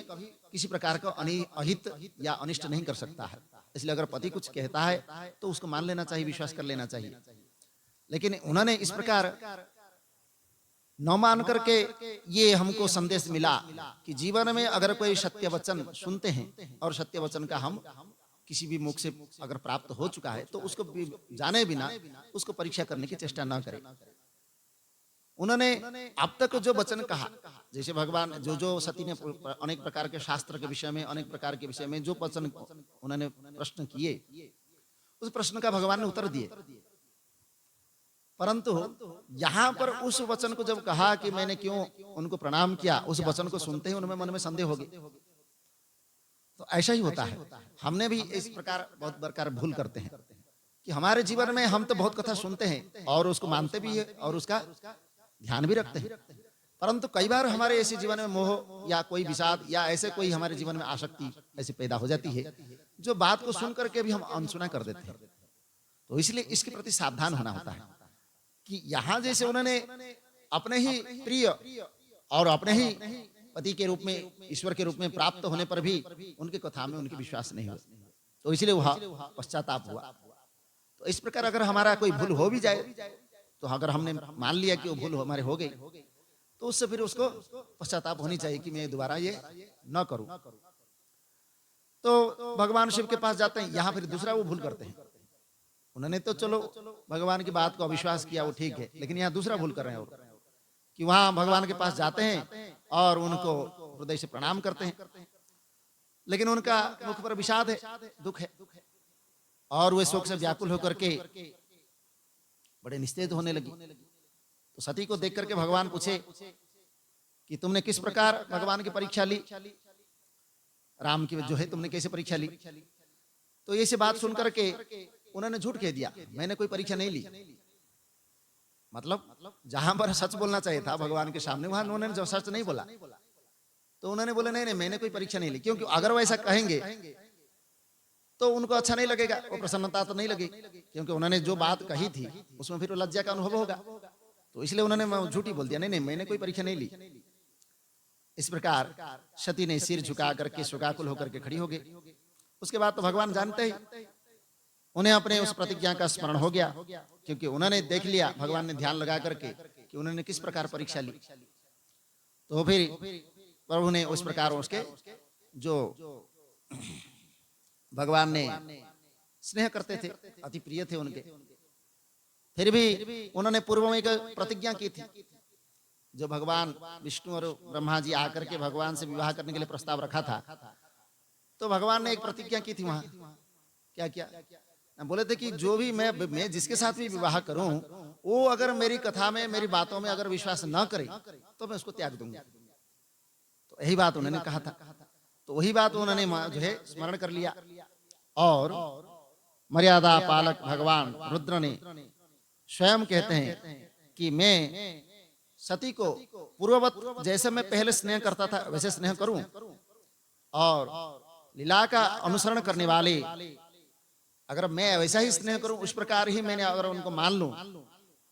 किसी प्रकार का अहित या अनिष्ट नहीं कर सकता है। इसलिए अगर पति कुछ कहता है तो उसको मान लेना चाहिए, विश्वास कर लेना चाहिए। लेकिन उन्होंने इस प्रकार न मान करके ये हमको संदेश मिला कि जीवन में अगर कोई सत्य वचन सुनते हैं और सत्य वचन का हम किसी भी मुख से अगर प्राप्त हो चुका है तो उसको जाने बिना उसको परीक्षा करने की चेष्टा न करें। उन्होंने अब तक जो वचन कहा, जैसे भगवान जो सती ने अनेक प्रकार के शास्त्र के विषय में, अनेक प्रकार के विषय में जो वचन उन्होंने प्रश्न किए, उस प्रश्न का भगवान ने उत्तर दिए। परंतु यहाँ पर उस वचन को जब कहा कि मैंने क्यों उनको प्रणाम किया, उस वचन को सुनते ही उनमें मन में संदेह हो गई। तो ऐसा ही होता है, हमने भी इस प्रकार बहुत प्रकार भूल करते हैं कि हमारे जीवन में हम तो बहुत कथा सुनते हैं और उसको मानते भी है और उसका ध्यान भी रखते हैं, परंतु कई बार हमारे ऐसे जीवन में मोह या कोई विषाद या ऐसे कोई हमारे जीवन में आसक्ति ऐसे पैदा हो जाती है जो बात को सुन करके भी हम अनसुना कर देते हैं। तो इसलिए इसके प्रति सावधान होना होता है कि यहाँ जैसे उन्होंने अपने ही प्रिय और अपने ही पति के रूप में, ईश्वर के रूप में प्राप्त होने पर भी उनकी कथा में उनकी विश्वास नहीं हुआ, तो इसलिए वह पश्चाताप हुआ। तो इस प्रकार अगर हमारा कोई भूल हो भी जाए तो अगर हमने मान लिया कि वो भूल हमारे हो गई, तो उससे फिर उसको पश्चाताप होनी चाहिए कि मैं दोबारा ये न करूं। तो भगवान शिव के पास जाते हैं, यहाँ फिर दूसरा वो भूल करते हैं। उन्होंने तो चलो भगवान की बात को अविश्वास किया, वो ठीक है, लेकिन यहाँ दूसरा भूल कर रहे हैं और कि वहां भगवान के पास जाते हैं और उनको हृदय से प्रणाम करते हैं, लेकिन उनका मुख पर विषाद है, दुख है, और वे शोक से व्याकुल होकर के बड़े निस्तेज होने लगी। तो सती को देख करके भगवान पूछे कि तुमने किस प्रकार भगवान की परीक्षा ली, राम की जो है तुमने कैसे परीक्षा ली। तो ये से बात सुनकर के उन्होंने झूठ कह दिया, मैंने कोई परीक्षा नहीं ली। मतलब जहां पर सच बोलना चाहिए था भगवान के सामने, वहां उन्होंने जो सच नहीं बोला। तो उन्होंने बोला नहीं नहीं मैंने कोई परीक्षा नहीं ली, क्योंकि अगर वो ऐसा कहेंगे तो उनको अच्छा नहीं लगेगा, वो प्रसन्नता तो नहीं लगेगी, क्योंकि उन्होंने जो बात कही थी उसमें फिर लज्जा का अनुभव होगा। तो इसलिए उन्होंने झूठी बोल दिया, नहीं नहीं मैंने कोई परीक्षा नहीं ली। इस प्रकार सती ने सिर झुका करके शोकाकुल होकर के खड़ी हो गई। उसके बाद तो भगवान जानते ही उन्हें अपने उस प्रतिज्ञा का स्मरण हो गया, क्योंकि उन्होंने देख लिया, भगवान ने ध्यान लगा करके कि उन्होंने किस प्रकार परीक्षा ली। तो फिर प्रभु ने उस प्रकार उसके जो भगवान ने स्नेह करते थे, अति प्रिय थे उनके, फिर भी उन्होंने पूर्व में एक प्रतिज्ञा की थी। जो भगवान विष्णु और ब्रह्मा जी आकर के भगवान से विवाह करने के लिए प्रस्ताव रखा था, तो भगवान ने एक प्रतिज्ञा की थी वहां। क्या क्या बोले थे कि जो भी मैं जिसके साथ भी विवाह करूं, वो अगर मेरी कथा में मेरी बातों में अगर विश्वास न करे तो मैं उसको त्याग दूंगा। तो यही बात उन्होंने कहा था। तो वही बात उन्होंने जो है स्मरण कर लिया, और मर्यादा पालक भगवान रुद्र ने स्वयं कहते हैं कि मैं सती को पूर्ववत जैसे मैं पहले स्नेह करता था वैसे स्नेह करूं, और लीला का अनुसरण करने वाले अगर मैं वैसा ही स्नेह करूं, उस प्रकार ही मैंने अगर उनको मान लूं,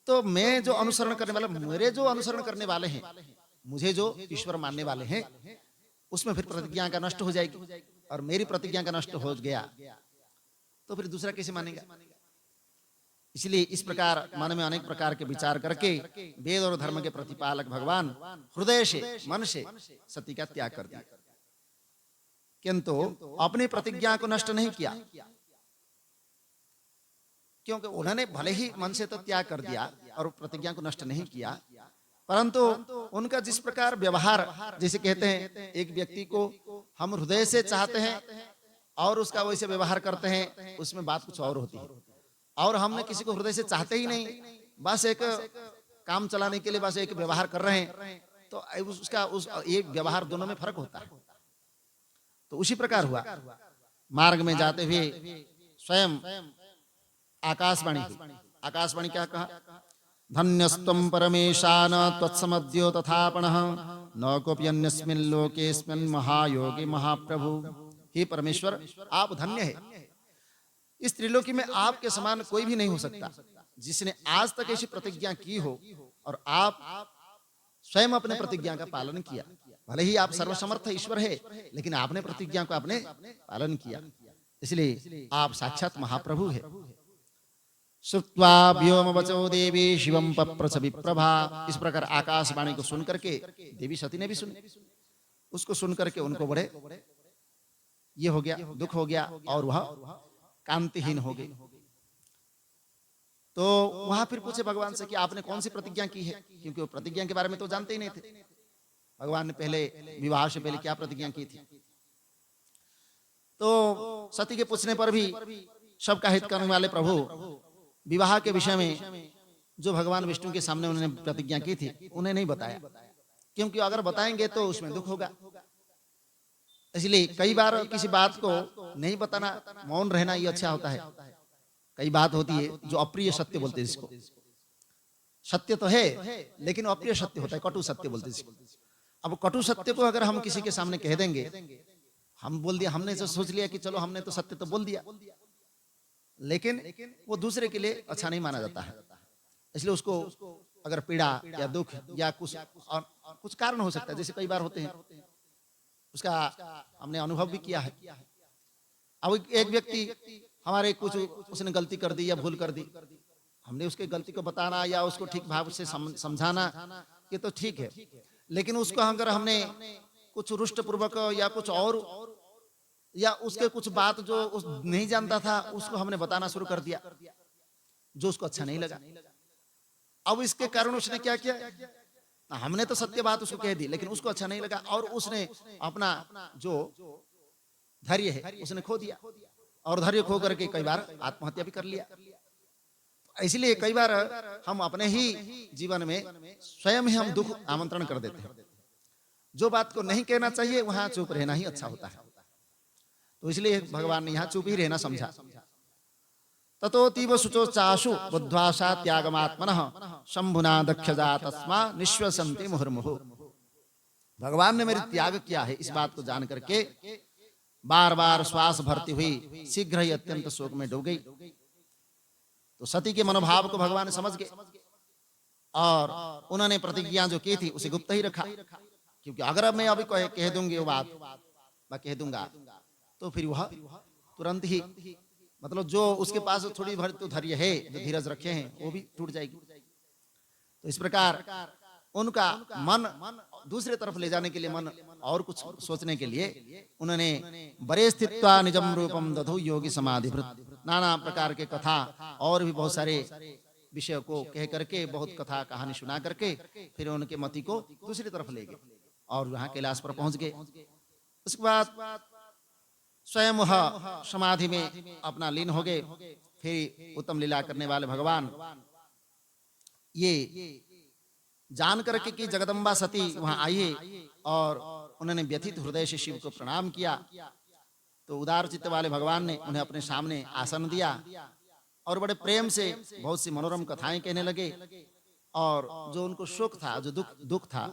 तो मैं जो अनुसरण करने वाले, मेरे जो अनुसरण करने वाले हैं, मुझे जो ईश्वर मानने वाले हैं, उसमें फिर प्रतिज्ञा का नष्ट हो जाएगी, और मेरी प्रतिज्ञा का नष्ट हो गया तो फिर दूसरा कैसे मानेगा। इसलिए इस प्रकार मन में अनेक प्रकार के विचार करके वेद और धर्म के प्रतिपालक भगवान हृदय से मन से सती का त्याग कर दिया, किंतु अपनी प्रतिज्ञा को नष्ट नहीं किया, क्योंकि उन्होंने भले ही मन से तो त्याग कर दिया और प्रतिज्ञा को नष्ट नहीं किया, परंतु उनका जिस प्रकार व्यवहार, जैसे कहते हैं एक व्यक्ति को हम हृदय से चाहते हैं और उसका वैसे व्यवहार करते हैं, उसमें बात कुछ और होती है। और हमने किसी को हृदय से चाहते ही नहीं, बस एक काम चलाने के लिए बस एक व्यवहार कर रहे हैं, तो उसका ये व्यवहार दोनों में फर्क होता है। तो उसी प्रकार हुआ, मार्ग में जाते हुए स्वयं आकाशवाणी हुई। आकाशवाणी क्या कहा, धन्यस्त्वं परमेशान त्वत्समद्यो तथापणः न कोऽपि अन्यस्मिन् लोकेऽस्मिन् महायोगी महाप्रभु। हे परमेश्वर आप धन्य है, इस त्रिलोकी में आपके समान कोई भी नहीं हो सकता जिसने आज तक ऐसी प्रतिज्ञा की हो, और आप स्वयं अपने प्रतिज्ञा का पालन किया। भले ही आप सर्वसमर्थ ईश्वर है, लेकिन आपने प्रतिज्ञा को आपने पालन किया, इसलिए आप साक्षात महाप्रभु है। श्रुत्वा व्योम वचो देवी शिवम पप्रच विप्रभा। इस प्रकार आकाशवाणी को सुनकर के देवी सती ने भी सुनी। उसको सुनकर के उनको बड़े ये हो गया, दुख हो गया, और वह कांतिहीन हो गई। तो वहां फिर पूछे भगवान से कि आपने कौन सी प्रतिज्ञा की है, क्योंकि वो प्रतिज्ञा के बारे में तो जानते ही नहीं थे। भगवान ने पहले विवाह से पहले क्या प्रतिज्ञा की थी। तो सती के पूछने पर भी सबका हित करने वाले प्रभु विवाह के विषय में जो भगवान विष्णु के सामने उन्होंने प्रतिज्ञा की थी उन्हें नहीं बताया, क्योंकि अगर बताएंगे तो उसमें दुख होगा। इसलिए कई बार किसी बात को नहीं बताना, मौन रहना ये अच्छा होता है। कई बात होती है जो अप्रिय सत्य बोलते हैं, जिसको सत्य तो है लेकिन अप्रिय सत्य होता है, कटु सत्य बोलते हैं जिसको। अब कटु सत्य को अगर हम किसी के सामने कह देंगे, हम बोल दिया, हमने तो सोच लिया कि चलो हमने तो सत्य तो बोल दिया, लेकिन वो दूसरे के लिए अच्छा नहीं माना जाता है। इसलिए उसको अगर पीड़ा या दुख या कुछ कारण हो सकता है, जैसे कई बार होते हैं, उसका हमने अनुभव भी किया है। अब एक व्यक्ति हमारे कुछ उसने गलती कर दी या भूल कर दी, हमने उसके गलती को बताना या उसको ठीक भाव से समझाना ये तो ठीक है, लेकिन उसको अगर हमने कुछ रुष्ट पूर्वक या कुछ और, या उसके कुछ बात जो उस नहीं जानता था उसको हमने बताना शुरू कर दिया, जो उसको अच्छा नहीं लगा। अब इसके कारण उसने क्या किया, हमने तो सत्य बात उसको कह दी, लेकिन उसको अच्छा नहीं लगा और उसने अपना जो धैर्य है उसने खो दिया, और धैर्य खो करके कई बार आत्महत्या भी कर लिया। इसलिए कई बार हम अपने ही जीवन में स्वयं ही हम दुख आमंत्रण कर देते हैं। जो बात को नहीं कहना चाहिए वहां चुप रहना ही अच्छा होता है। तो इसलिए भगवान ने यहाँ चुप ही रहना समझा। ततोतीव शुचो चाशु बुद्ध्वाशा त्यागमात्मनः शंभुना दक्षजा तस्मा निश्वसन्ति मुहुर्मुहु। भगवान ने मेरे त्याग किया है इस बात को जान करके बार बार श्वास भरती हुई शीघ्र ही अत्यंत शोक में डूब गई। तो सती के मनोभाव को भगवान समझ गए और उन्होंने प्रतिज्ञा जो की थी उसे गुप्त ही रखा, क्योंकि अगर मैं अभी कह दूंगी वो बात, मैं कह दूंगा तो फिर वह तुरंत ही मतलब जो उसके पास थोड़ी भर तो धैर्य है, जो धीरज रखे हैं, वो भी टूट जाएगी। तो इस प्रकार उनका मन दूसरे तरफ ले जाने के लिए, मन और कुछ सोचने के लिए उन्होंने बरे स्थित्वा निजम रूपम दधु योगी समाधिभृत, नाना प्रकार के कथा और भी बहुत सारे विषय को कह करके, बहुत कथा कहानी सुना करके फिर उनके मति को दूसरी तरफ ले गए और वहां कैलाश पर पहुंच गए। उसके बाद स्वयं वह समाधि में अपना लीन हो गए। फिर उत्तम लीला करने वाले भगवान ये जान करके कि जगदम्बा सती वहां आई है और उन्होंने व्यथित हृदय से शिव को प्रणाम किया, तो उदार चित्त वाले भगवान ने उन्हें अपने सामने आसन दिया और बड़े प्रेम से बहुत सी मनोरम कथाएं कहने लगे और जो उनको शोक था, जो दुख था,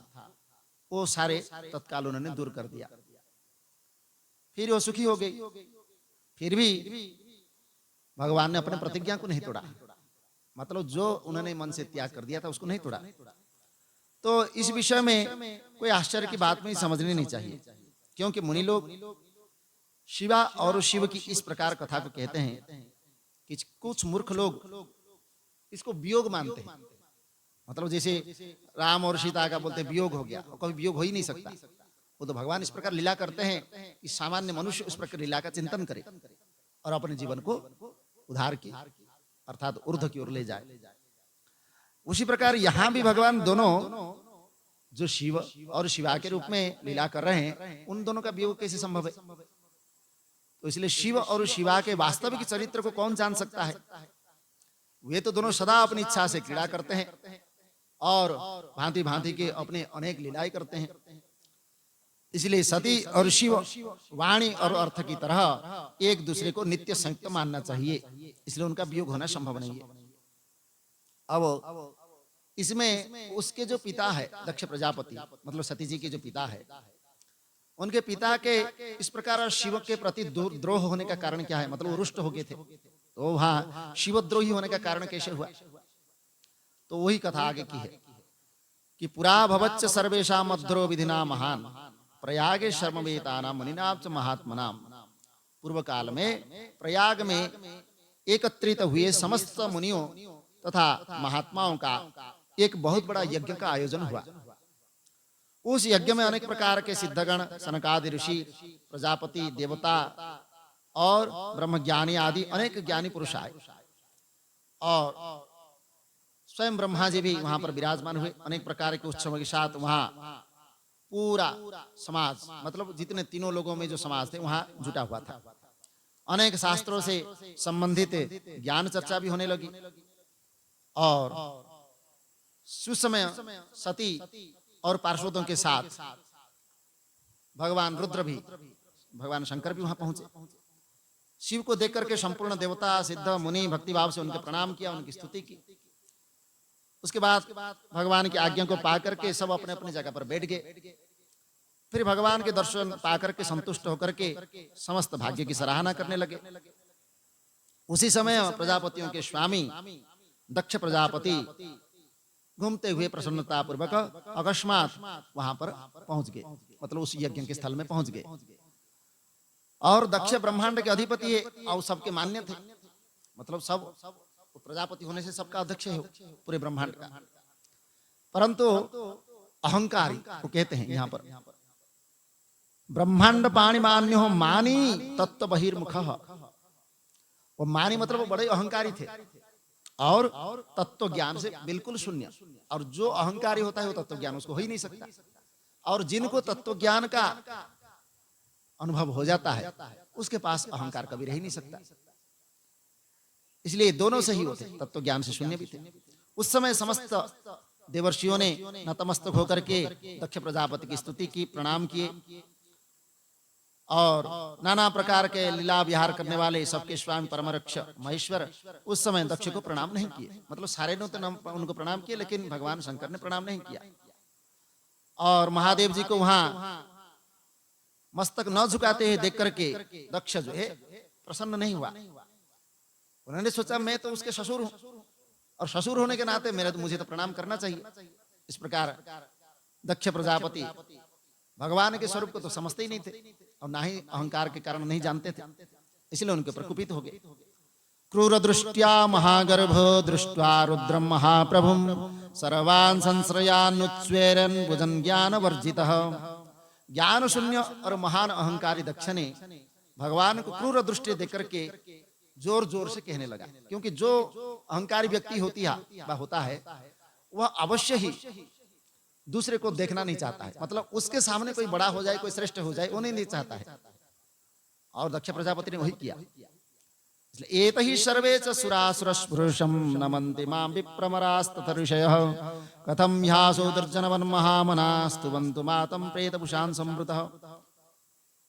वो सारे तत्काल उन्होंने दूर कर दिया। फिर वो सुखी हो गई। फिर भी भगवान ने अपने प्रतिज्ञा को नहीं तोड़ा, मतलब जो उन्होंने मन से त्याग कर दिया था उसको नहीं तोड़ा। तो इस विषय में कोई आश्चर्य की बात नहीं समझनी नहीं चाहिए, क्योंकि मुनि लोग शिवा और शिव की इस प्रकार कथा को कहते हैं कि कुछ मूर्ख लोग इसको वियोग मानते हैं। मतलब जैसे राम और सीता का बोलते वियोग हो गया, कभी वियोग हो ही नहीं सकता। वो तो भगवान इस प्रकार लीला करते हैं कि सामान्य मनुष्य उस प्रकार लीला का चिंतन करे और अपने जीवन को उद्धार की अर्थात ऊर्ध्व की ओर ले जाए। उसी प्रकार यहाँ भी भगवान दोनों जो शिव और शिवा के रूप में लीला कर रहे हैं, उन दोनों का वियोग कैसे संभव है? तो इसलिए शिव और शिवा के वास्तविक चरित्र को कौन जान सकता है? वे तो दोनों सदा अपनी इच्छा से क्रीड़ा करते हैं और भांति भांति के अपने अनेक लीलाएं करते हैं। इसलिए सती और शिव वाणी और अर्थ की तरह एक दूसरे को नित्य संयुक्त मानना चाहिए, इसलिए उनका वियोग होना संभव नहीं है। अब इसमें उसके जो पिता है दक्ष प्रजापति, मतलब सती जी के जो पिता है, उनके पिता के इस प्रकार शिव के प्रति द्रोह होने का कारण क्या है? मतलब वो रुष्ट हो गए थे, तो वहां शिवद्रोही होने का कारण कैसे हुआ? तो वही कथा आगे की है कि पुरा भवच्च सर्वेषां मध्रो विधिना महान प्रयागे शर्मवेतानां मुनिनां महात्मनां। पूर्व काल में प्रयाग में एकत्रित हुए समस्त मुनियों तथा महात्माओं का एक बहुत बड़ा यज्ञ का आयोजन हुआ। उस यज्ञ में अनेक प्रकार के सिद्धगण, सनकादि ऋषि, प्रजापति, देवता और ब्रह्मज्ञानी आदि अनेक ज्ञानी पुरुष आए और स्वयं ब्रह्मा जी भी वहां पर विराजमान हुए। अनेक प्रकार के उत्सव के साथ वहां पूरा समाज, मतलब जितने तीनों लोगों में जो समाज थे वहां जुटा हुआ था। अनेक शास्त्रों से संबंधित ज्ञान चर्चा भी होने लगी और सुसमय सती और पार्षदों के साथ भगवान रुद्र भी, भगवान शंकर भी वहां पहुंचे। शिव को देख करके संपूर्ण देवता, सिद्ध, मुनि भक्तिभाव से उनके प्रणाम किया, उनकी स्तुति की। उसके बाद भगवान की आज्ञा को पाकर के सब अपने अपने जगह पर बैठ गए। फिर भगवान के दर्शन पाकर के संतुष्ट होकर के समस्त भाग्य की सराहना करने लगे। उसी समय प्रजापतियों के स्वामी दक्ष प्रजापति घूमते हुए प्रसन्नता पूर्वक अकस्मात वहां पर पहुंच गए, मतलब उस यज्ञ के स्थल में पहुंच गए। और दक्ष ब्रह्मांड के अधिपति और सबके मान्य थे, मतलब सब प्रजापति होने से सबका अध्यक्ष है पूरे ब्रह्मांड का। परंतु अहंकारी को कहते हैं यहाँ पर ब्रह्मांड पाणिमान्यो मानी तत्व बहिर्मुख। वो मानी मतलब वो बड़े अहंकारी थे और तत्व ज्ञान से बिल्कुल शून्य। और जो अहंकारी होता है वो तत्व ज्ञान उसको हो ही नहीं सकता। और जिनको तत्व ज्ञान का अनुभव हो जाता है उसके पास अहंकार कभी रह ही नहीं सकता। इसलिए दोनों से ही होते, तत्व ज्ञान से शून्य भी थे। उस समय समस्त देवर्षियों ने नतमस्तक होकर के दक्ष प्रजापति की स्तुति की, प्रणाम किए और नाना प्रकार के लीला विहार करने वाले सबके स्वामी परमरक्ष महेश्वर उस समय दक्ष को प्रणाम नहीं किए। मतलब सारे ने तो उनको प्रणाम किए लेकिन भगवान शंकर ने प्रणाम नहीं किया। और महादेव जी को वहां मस्तक न झुकाते हुए देख करके दक्ष जो है प्रसन्न नहीं हुआ। उन्होंने सोचा मैं तो उसके ससुर हूं और ससुर होने के नाते मुझे तो प्रणाम करना चाहिए। इस प्रकार दक्ष प्रजापति भगवान के स्वरूप को तो समझते ही नहीं थे और ना ही अहंकार के कारण नहीं जानते थे, इसलिए उनके ऊपर कुपित हो गए। क्रूर दृष्ट्या महागर्भ दृष्ट्वा रुद्रम महाप्रभुम सर्वान् संश्रयान्नुत्स्वेरन् भुजन् ज्ञान वर्जितः। ज्ञान शून्य और महान अहंकारी दक्ष ने भगवान को क्रूर दृष्टि देकर के जोर जोर से कहने लगा, क्योंकि जो अहंकारी व्यक्ति होता है वह अवश्य ही दूसरे को देखना नहीं चाहता है। मतलब उसके सामने कोई बड़ा हो जाए, कोई श्रेष्ठ हो जाए, वो नहीं चाहता है। और दक्ष प्रजापति ने वही किया। इसलिए एतहि सर्वे च सुरासुरस्पृशं नमन्ति मां विप्रमरास्तथा ऋषयः कथं ह्यासो दुर्जनवन् महामनास्तुवन्तु मातं प्रेतभूषान् संवृतः।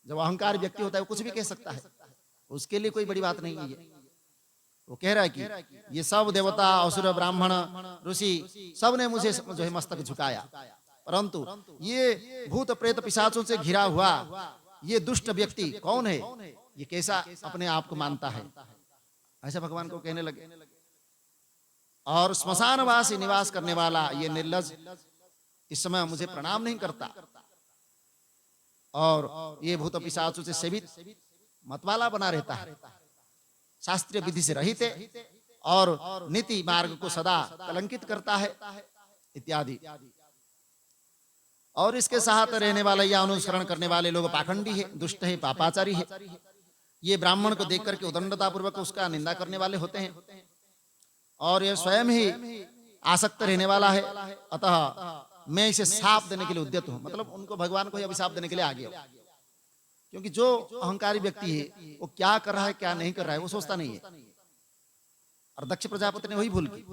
जब अहंकार व्यक्ति होता है वो कुछ भी कह सकता है, उसके लिए कोई बड़ी बात नहीं है। वो कह रहा है कि ये सब देवता असुर ब्राह्मण ऋषि सब ने मुझे जो है मस्तक झुकाया, परंतु ये भूत प्रेत पिशाचों से घिरा हुआ ये दुष्ट व्यक्ति कौन है, ये कैसा अपने आप को मानता है, ऐसा भगवान को कहने लगे। और स्मशानवासी निवास करने वाला ये निर्लज इस समय मुझे प्रणाम नहीं करता और ये भूत पिशाचों से सेवित मतवाला बना रहता है, शास्त्रीय विधि से रहित है और नीति मार्ग को सदा कलंकित करता है इत्यादि। और इसके साथ रहने वाले या अनुसरण करने वाले लोग पाखंडी है, दुष्ट है, पापाचारी है। ये ब्राह्मण को देख करके उदंडता पूर्वक उसका निंदा करने वाले होते हैं और ये स्वयं ही आसक्त रहने वाला है। अतः मैं इसे शाप देने के लिए उद्यत हूं। मतलब उनको भगवान को अभिशाप देने के लिए आ गया, क्योंकि जो अहंकारी व्यक्ति है वो क्या कर रहा है क्या नहीं कर रहा है वो सोचता नहीं है। और दक्ष प्रजापति ने वही भूल की।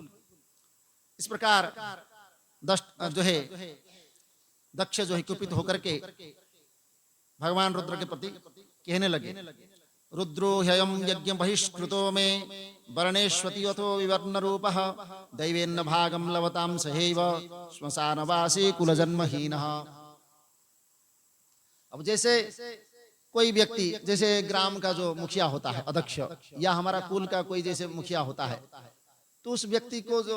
इस प्रकार दक्ष जो है कुपित होकर के भगवान रुद्र के प्रति कहने लगे, रुद्रो ह्ययं यज्ञ बहिष्कृतो मे वर्णेष्वति अथो विवर्ण रूपः दैवेन्न भागं लवतां सहैव श्मशानवासी कुलजन्महीनः। अब जैसे कोई व्यक्ति, जैसे ग्राम का जो मुखिया होता है अध्यक्ष, या हमारा कुल का कोई जैसे मुखिया होता है, तो उस व्यक्ति को जो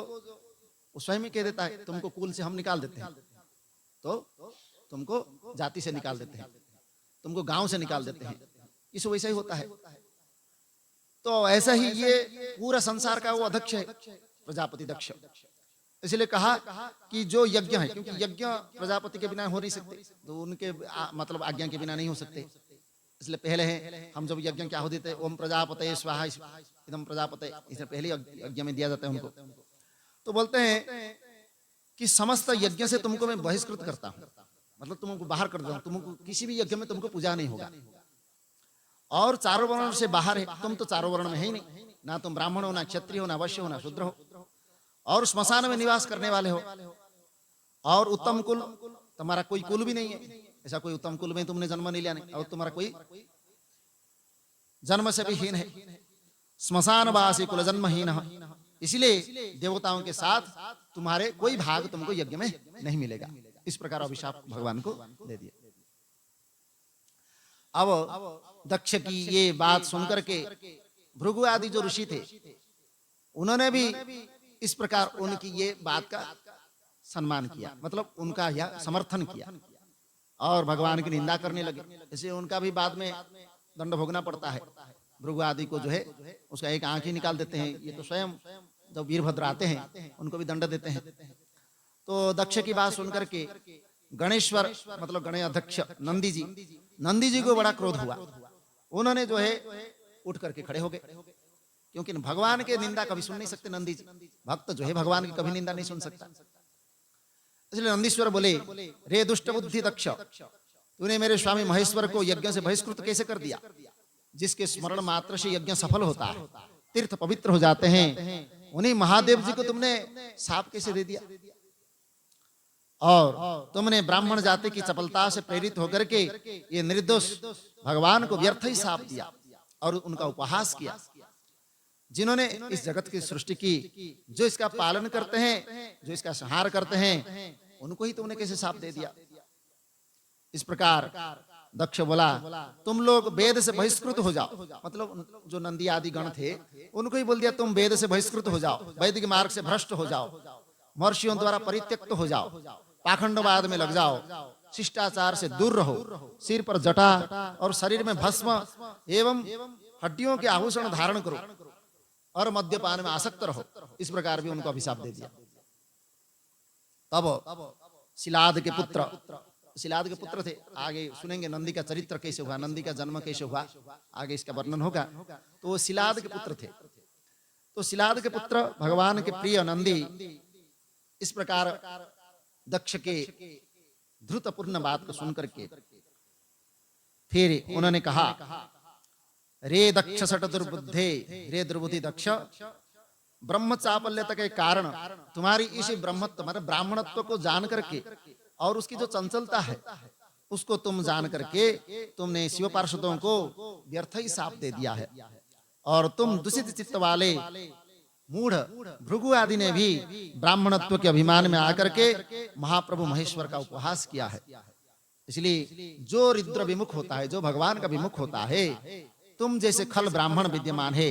स्वयं ही कह देता है तुमको कुल से हम निकाल देते हैं, तो तुमको जाति से निकाल देते हैं, तुमको गांव से निकाल देते हैं। इस वैसा ही होता है। तो ऐसा ही ये पूरा संसार का वो अध्यक्ष है प्रजापति दक्ष। इसलिए कहा कि जो यज्ञ है, क्योंकि यज्ञ प्रजापति के बिना हो नहीं सकते, तो उनके मतलब आज्ञा के बिना नहीं हो सकते। इसलिए पहले है हम जब यज्ञ क्या हो देते हैं, ओम प्रजापते स्वाहा इदम प्रजापते, इसलिए पहले यज्ञ में दिया जाता है उनको। तो बोलते हैं कि समस्त यज्ञ से तुमको मैं बहिष्कृत करता हूँ, मतलब तुमको बाहर कर देता हूँ, तुमको किसी भी यज्ञ में तुमको पूजा नहीं होगा। और चारों वर्ण से बाहर है, तुम तो चारों वर्ण में है ही नहीं, ना तुम ब्राह्मण हो, ना क्षत्रिय हो, ना वैश्य हो, ना शूद्र हो, और श्मशान में निवास करने वाले हो। और उत्तम कुल, तुम्हारा कोई कुल भी नहीं है, ऐसा कोई उत्तम कुल में तुमने जन्म नहीं लिया, नहीं, और तुम्हारा कोई जन्म से भी हीन है, श्मशानवासी कुल जन्महीन। इसलिए देवताओं के साथ तुम्हारे कोई भाग तुमको यज्ञ में नहीं मिलेगा। इस प्रकार अभिशाप भगवान को दे दिया। अब दक्ष की ये बात सुनकर के भृगु आदि जो ऋषि थे उन्होंने भी इस प्रकार उनकी ये बात का सम्मान किया, मतलब उनका यह समर्थन किया और भगवान की निंदा करने लगे। इसलिए उनका भी बाद में दंड भोगना पड़ता है। भृगु आदि को जो है उसका एक आंख ही निकाल देते हैं। ये तो स्वयं जब वीरभद्र आते हैं उनको भी दंड देते हैं। तो दक्ष की बात सुनकर के गणेश्वर मतलब गणेश अध्यक्ष नंदी जी को बड़ा क्रोध हुआ। उन्होंने जो है उठ करके खड़े हो गए, क्योंकि भगवान के निंदा कभी सुन नहीं सकते नंदी जी। भक्त जो है भगवान की कभी निंदा नहीं सुन सकता। इसलिए नंदीश्वर बोले, रे दुष्ट बुद्धि दक्ष, तूने मेरे स्वामी महेश्वर को यज्ञ से बहिष्कृत कैसे कर दिया? जिसके स्मरण मात्र से यज्ञ सफल होता है, तीर्थ पवित्र हो जाते हैं, उन्हीं महादेव जी को तुमने शाप कैसे दे दिया? और तुमने ब्राह्मण जाति की चपलता से प्रेरित होकर के ये निर्दोष भगवान को व्यर्थ ही शाप दिया और उनका उपहास किया। जिन्होंने इस जगत की सृष्टि की, जो इसका पालन करते हैं, जो इसका संहार करते हैं, उनको ही तुमने कैसे शाप दे दिया? इस प्रकार दक्ष बोला, तुम लोग वेद से बहिष्कृत हो जाओ। मतलब जो नंदी आदि गण थे उनको ही बोल दिया, तुम वेद से बहिष्कृत हो जाओ, वैदिक मार्ग से भ्रष्ट हो जाओ, महर्षियों द्वारा परित्यक्त हो जाओ, पाखंडवाद में लग जाओ, शिष्टाचार से दूर रहो, सिर पर जटा और शरीर में भस्म एवं हड्डियों के आभूषण धारण करो और मद्यपान में आसक्त रहो। इस प्रकार भी उनको अभिशाप दे दिया। तब शिलाद के पुत्र थे, आगे सुनेंगे नंदी का चरित्र कैसे हुआ, नंदी का जन्म कैसे हुआ, आगे इसका वर्णन होगा। तो वो शिलाद के पुत्र थे। तो शिलाद के पुत्र भगवान के प्रिय नंदी इस प्रकार दक्ष के धृतपूर्ण बात को सुनकर के फिर उन्होंने कहा, रे दक्ष सट दुर्बुद्धे, रे दुर्बुद्धि दक्ष, ब्रह्म चापल्यता के कारण तुम्हारी इसी ब्रह्मत्व मतलब ब्राह्मणत्व को जान करके और उसकी जो चंचलता है उसको तुम जान करके तुमने शिव पार्षदों को व्यर्थ ही शाप दे दिया है। और तुम दूषित चित्त वाले मूढ़ भृगु आदि ने भी ब्राह्मणत्व के अभिमान में आकर के महाप्रभु महेश्वर का उपहास किया है। इसलिए जो रुद्र विमुख होता है, जो भगवान का विमुख होता है, तुम जैसे खल ब्राह्मण विद्यमान है,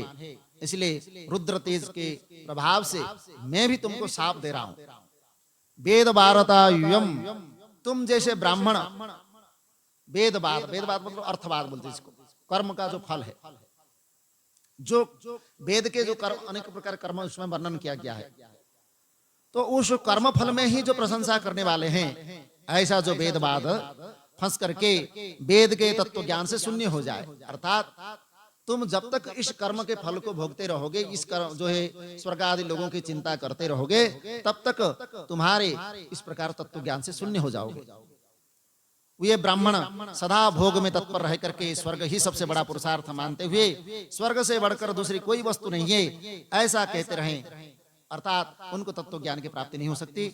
इसलिए रुद्र तेज के प्रभाव से मैं भी तुमको शाप दे रहा हूं। वेद भारतायुयम, तुम जैसे ब्राह्मण वेदवाद मतलब अर्थवाद बोलते हैं इसको, कर्म का जो फल है, जो वेद के जो कर्म अनेक प्रकार कर्म उसमें वर्णन किया गया है, तो उस कर्म फल में ही जो प्रशंसा करने वाले हैं, ऐसा जो वेदवाद फंस करके वेद के तत्व ज्ञान से शून्य हो जाए। अर्थात तुम जब तक इस कर्म के फल को भोगते रहोगे, इस कर्म जो है स्वर्ग आदि लोगों की चिंता करते रहोगे, तब तक तुम्हारे इस प्रकार तत्व ज्ञान से शून्य हो जाओगे। ये ब्राह्मण सदा भोग में तत्पर रह करके स्वर्ग ही सबसे बड़ा पुरुषार्थ मानते हुए स्वर्ग से बढ़कर दूसरी कोई वस्तु नहीं है ऐसा कहते रहें, अर्थात उनको तत्व ज्ञान की प्राप्ति नहीं हो सकती।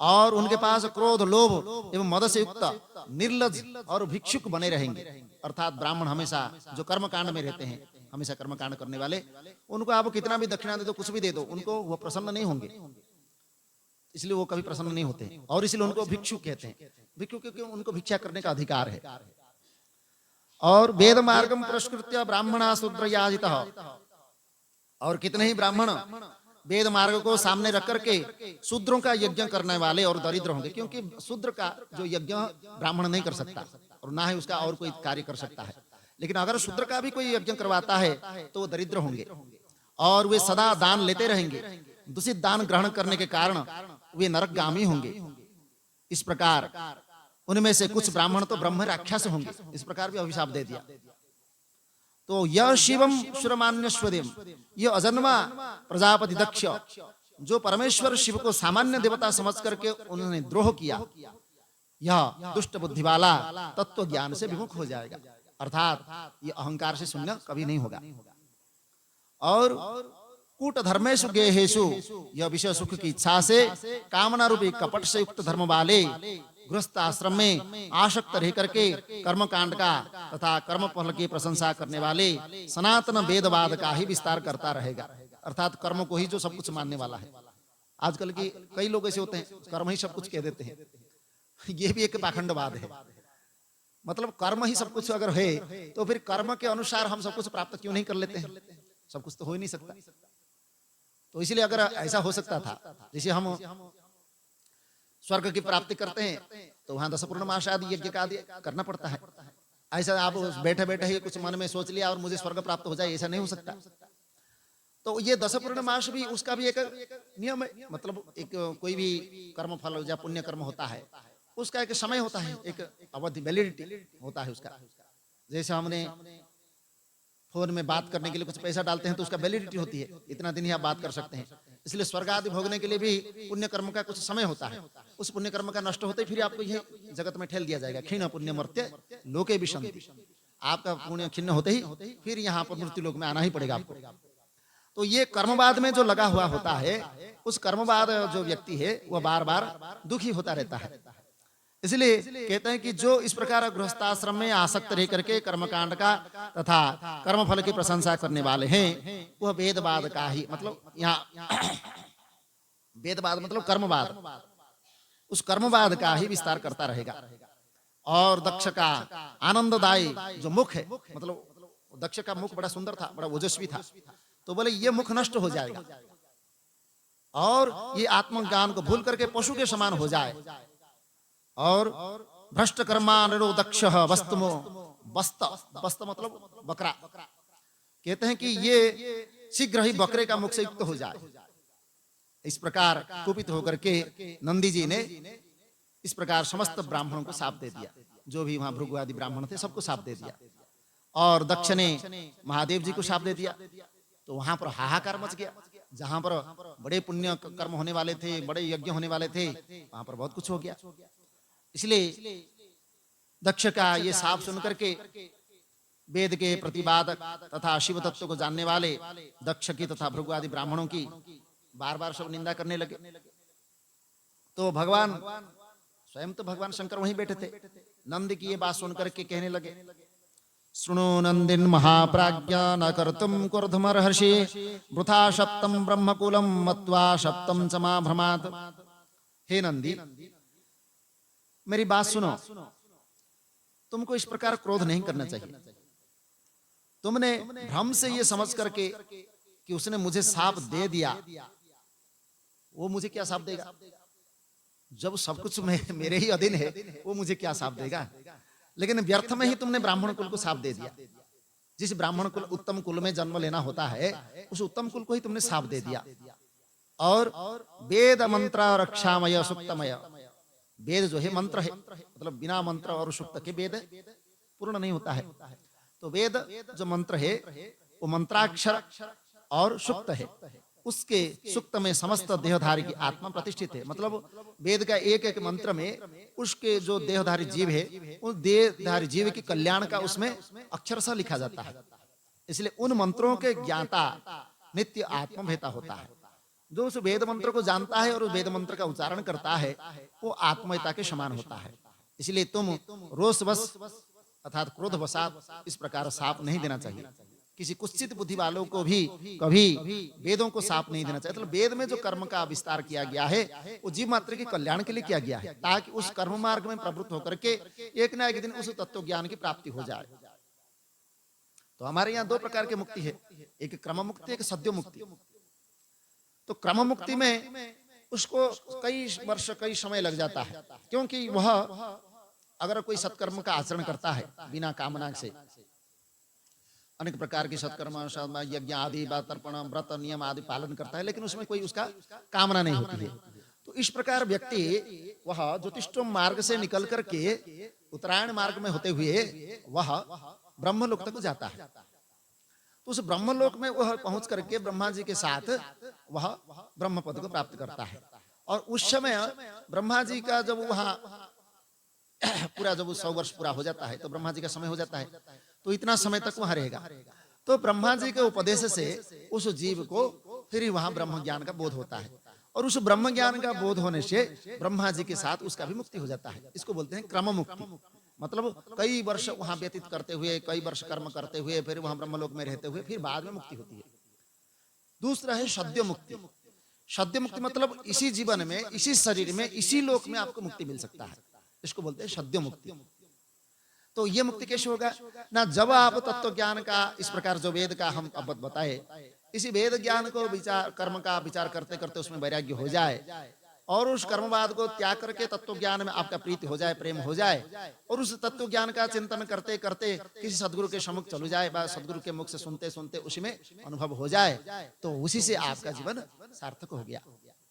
और उनके पास क्रोध, लोभ एवं मद से युक्त निर्लज और भिक्षुक बने रहेंगे। अर्थात ब्राह्मण हमेशा जो कर्मकांड में रहते हैं, हमेशा कर्मकांड करने वाले, उनको आप कितना भी दक्षिणा दे दो, कुछ भी दे दो, उनको वो प्रसन्न नहीं होंगे, इसलिए वो कभी प्रसन्न नहीं होते हैं। और इसलिए उनको भिक्षुक कहते हैं, भिक्षुक क्योंकि उनको भिक्षा करने का अधिकार है। और वेद मार्गम पुरस्कृत्य ब्राह्मणा शूद्र याजितः, और कितने ही ब्राह्मण वेद मार्ग को सामने रख करके शूद्रों का यज्ञ करने वाले और दरिद्र होंगे, क्योंकि शूद्र का जो यज्ञ ब्राह्मण नहीं कर सकता और ना ही उसका और कोई कार्य कर सकता है। लेकिन अगर शूद्र का भी कोई यज्ञ करवाता है तो वो दरिद्र होंगे और वे सदा दान लेते रहेंगे। दूषित दान ग्रहण करने के कारण वे नरकगामी होंगे। इस प्रकार उनमें से कुछ ब्राह्मण तो ब्रह्म राक्षस होंगे। इस प्रकार भी अभिशाप दे दिया। तो यह शिवम सुरमान्यस्वदेम, यह अजन्मा प्रजापति दक्ष जो परमेश्वर शिव को सामान्य देवता समझ करके उन्होंने द्रोह किया, यह दुष्ट बुद्धि वाला तत्व ज्ञान से विमुख हो जाएगा। अर्थात यह अहंकार से शून्य कभी नहीं होगा। और कूट धर्मेषु गेहेषु, यह विषय सुख की इच्छा से कामना रूपी कपट से युक्त धर्म वाले गृहस्थ आश्रम में आसक्त रह करके कर्मकांड का तथा कर्म फल की प्रशंसा करने वाले सनातन वेदवाद का ही विस्तार करता रहेगा। अर्थात कर्म को ही जो सब कुछ मानने वाला है। आजकल की कई लोग ऐसे होते हैं, कर्म ही सब कुछ कह देते हैं। ये भी एक पाखंडवाद है। मतलब कर्म ही सब कुछ अगर है तो फिर कर्म के अनुसार हम सब कुछ प्राप्त क्यों नहीं कर लेते हैं? सब कुछ तो हो ही नहीं सकता। तो इसलिए अगर ऐसा हो सकता था, जैसे हम स्वर्ग की प्राप्ति करते हैं तो वहां 10 पूर्णमास आदि यज्ञ का आदि करना पड़ता है। ऐसा आप बैठे बैठे ही कुछ मन में सोच लिया और मुझे स्वर्ग प्राप्त हो जाए, ऐसा नहीं हो सकता। तो ये 10 पूर्णमास भी उसका भी एक नियम है, मतलब एक कोई भी कर्म फल या पुण्य कर्म होता है उसका एक समय होता है, एक अवधि वैलिडिटी होता है उसका। जैसे हमने फोन में बात करने के लिए कुछ पैसा डालते हैं तो उसका वैलिडिटी होती है, इतना दिन ही आप बात कर सकते हैं। इसलिए स्वर्ग आदि भोगने के लिए भी पुण्य कर्म का कुछ समय होता है। उस पुण्य कर्म का नष्ट होते फिर आपको ये जगत में ठेल दिया जाएगा। क्षीण पुण्य मर्त्य लोके विशन्ति, आपका पुण्य क्षीण होते ही फिर यहाँ पर मृत्यु लोक में आना ही पड़ेगा आपको। तो ये कर्मवाद में जो लगा हुआ होता है, उस कर्मवाद जो व्यक्ति है वह बार बार दुखी होता रहता है। इसलिए कहते हैं कि जो इस प्रकार गृहस्थाश्रम में आसक्त रह करके कर्मकांड का तथा कर्मफल की प्रशंसा करने वाले हैं, वह वेदवाद का ही, मतलब यहाँ वेदवाद मतलब कर्मवाद, उस कर्मवाद का ही विस्तार करता रहेगा। और दक्ष का आनंददायी जो मुख है, मतलब दक्ष का मुख बड़ा सुंदर था, बड़ा ओजस्वी था, तो बोले ये मुख नष्ट हो जाएगा और ये आत्मज्ञान को भूल करके पशु के समान हो जाए। और भ्रष्ट कर्माणो दक्ष वस्तमो, वस्त वस्त मतलब बकरा, कहते हैं कि ये शीघ्र ही बकरे का मुख से युक्त हो जाए। इस प्रकार कुपित होकर के नंदी जी ने इस प्रकार समस्त ब्राह्मणों को शाप दे दिया, जो भी वहां भृगु आदि ब्राह्मण थे सबको शाप दे दिया। और दक्ष ने महादेव जी को शाप दे दिया, तो वहां पर हाहाकार मच गया। जहां पर बड़े पुण्य कर्म होने वाले थे, बड़े यज्ञ होने वाले थे, वहां पर बहुत कुछ हो गया। इसलिए दक्ष का ये शाप सुनकर के वेद के प्रतिपादक तथा शिव तत्व को जानने वाले दक्ष की तथा भृगु आदि ब्राह्मणों की बार बार सब निंदा करने लगे। तो भगवान स्वयं तो भगवान शंकर वहीं बैठे थे, नंद की ये बात सुनकर के कहने लगे, शृणु नंदिन महाप्राज्ञा न कर्तुम कुर्धमर्हसि वृथा सप्तम ब्रह्मकुलम मत्वा सप्तम च मा भ्रमात्। हे नंदी, मेरी बात सुनो, तुमको इस प्रकार क्रोध नहीं करना चाहिए। तुमने भ्रम से ये समझ करके कि उसने मुझे शाप दे दिया, वो मुझे क्या शाप देगा? जब सब कुछ मेरे ही अधीन है, वो मुझे क्या शाप देगा? लेकिन व्यर्थ में ही तुमने ब्राह्मण कुल को शाप दे दिया। जिस ब्राह्मण कुल उत्तम कुल में जन्म लेना होता है, उस उत्तम कुल को ही तुमने शाप दे दिया। और वेद मंत्र रक्षामय सुक्तमय, वेद जो है मंत्र है, मतलब बिना मंत्र और सुक्त के वेद पूर्ण नहीं होता है। तो वेद जो मंत्र है वो मंत्राक्षर और सुक्त है, उसके सुक्त में समस्त देहधारी की आत्मा प्रतिष्ठित है। मतलब वेद का एक एक मंत्र में उसके जो देहधारी जीव है, उस देहधारी जीव की कल्याण का उसमें अक्षरशः लिखा जाता है। इसलिए उन मंत्रों के ज्ञाता नित्य आत्मभेता होता है। जो उस वेद मंत्र को जानता है और उस वेद मंत्र का उच्चारण करता है, वो आत्मयता के समान होता है। इसलिए तुम रोषवश अर्थात क्रोधवशात इस प्रकार शाप नहीं देना चाहिए। किसी कुत्सित बुद्धि वालों को भी कभी वेदों को शाप नहीं देना चाहिए। मतलब वेद में जो कर्म का विस्तार किया गया है वो जीव मात्र के कल्याण के लिए किया गया है, ताकि उस कर्म मार्ग में प्रवृत्त होकर के एक ना एक दिन उस तत्व ज्ञान की प्राप्ति हो जाए। तो हमारे यहाँ दो प्रकार की मुक्ति है, एक क्रम मुक्ति, एक सद्यो मुक्ति। तो क्रम मुक्ति में उसको कई वर्ष कई समय लग जाता है, क्योंकि वह अगर कोई सत्कर्म का आचरण करता है बिना कामना से, अनेक प्रकार की सत्कर्म यज्ञ आदि तर्पण व्रत नियम आदि पालन करता है, लेकिन उसमें कोई उसका कामना नहीं होती है, तो इस प्रकार व्यक्ति वह ज्योतिष्ठोम मार्ग से निकल करके उत्तरायण मार्ग में होते हुए वह ब्रह्मलोक तक जाता है। तो उस ब्रह्मलोक में वह पहुंच करके ब्रह्मा जी के साथ वह ब्रह्म पद को प्राप्त करता है। और उस समय ब्रह्मा जी का जब वहां पूरा जब 100 वर्ष पूरा हो जाता है तो ब्रह्मा जी का समय हो जाता है, तो इतना समय तक वहां रहेगा। तो ब्रह्मा जी के उपदेश से उस जीव को फिर वहां ब्रह्म ज्ञान का बोध होता है, और उस ब्रह्म ज्ञान का बोध होने से ब्रह्मा जी के साथ उसका भी मुक्ति हो जाता है। इसको बोलते हैं क्रम मुक्ति। मतलब कई वर्ष वहां व्यतीत करते हुए, कई वर्ष कर्म करते हुए, फिर वहां ब्रह्मलोक में रहते हुए फिर बाद में मुक्ति होती है। दूसरा है सद्य मुक्ति। सद्य मुक्ति मतलब इसी जीवन में, इसी शरीर में, इसी लोक में आपको मुक्ति मिल सकता है, इसको बोलते हैं सद्य मुक्ति। तो ये मुक्ति कैसे होगा ना, जब आप तत्व ज्ञान का इस प्रकार जो वेद का हम अब बताए, इसी वेद ज्ञान को विचार कर्म का विचार करते करते उसमें वैराग्य हो जाए, और उस कर्मवाद को त्याग करके तत्व ज्ञान में आपका प्रीति हो जाए, प्रेम हो जाए, और उस तत्व ज्ञान का चिंतन करते करते किसी सदगुरु के सम्मुख चलो जाए, बा सदगुरु के मुख से सुनते सुनते उसी में अनुभव हो जाए, तो उसी से आपका जीवन सार्थक हो गया।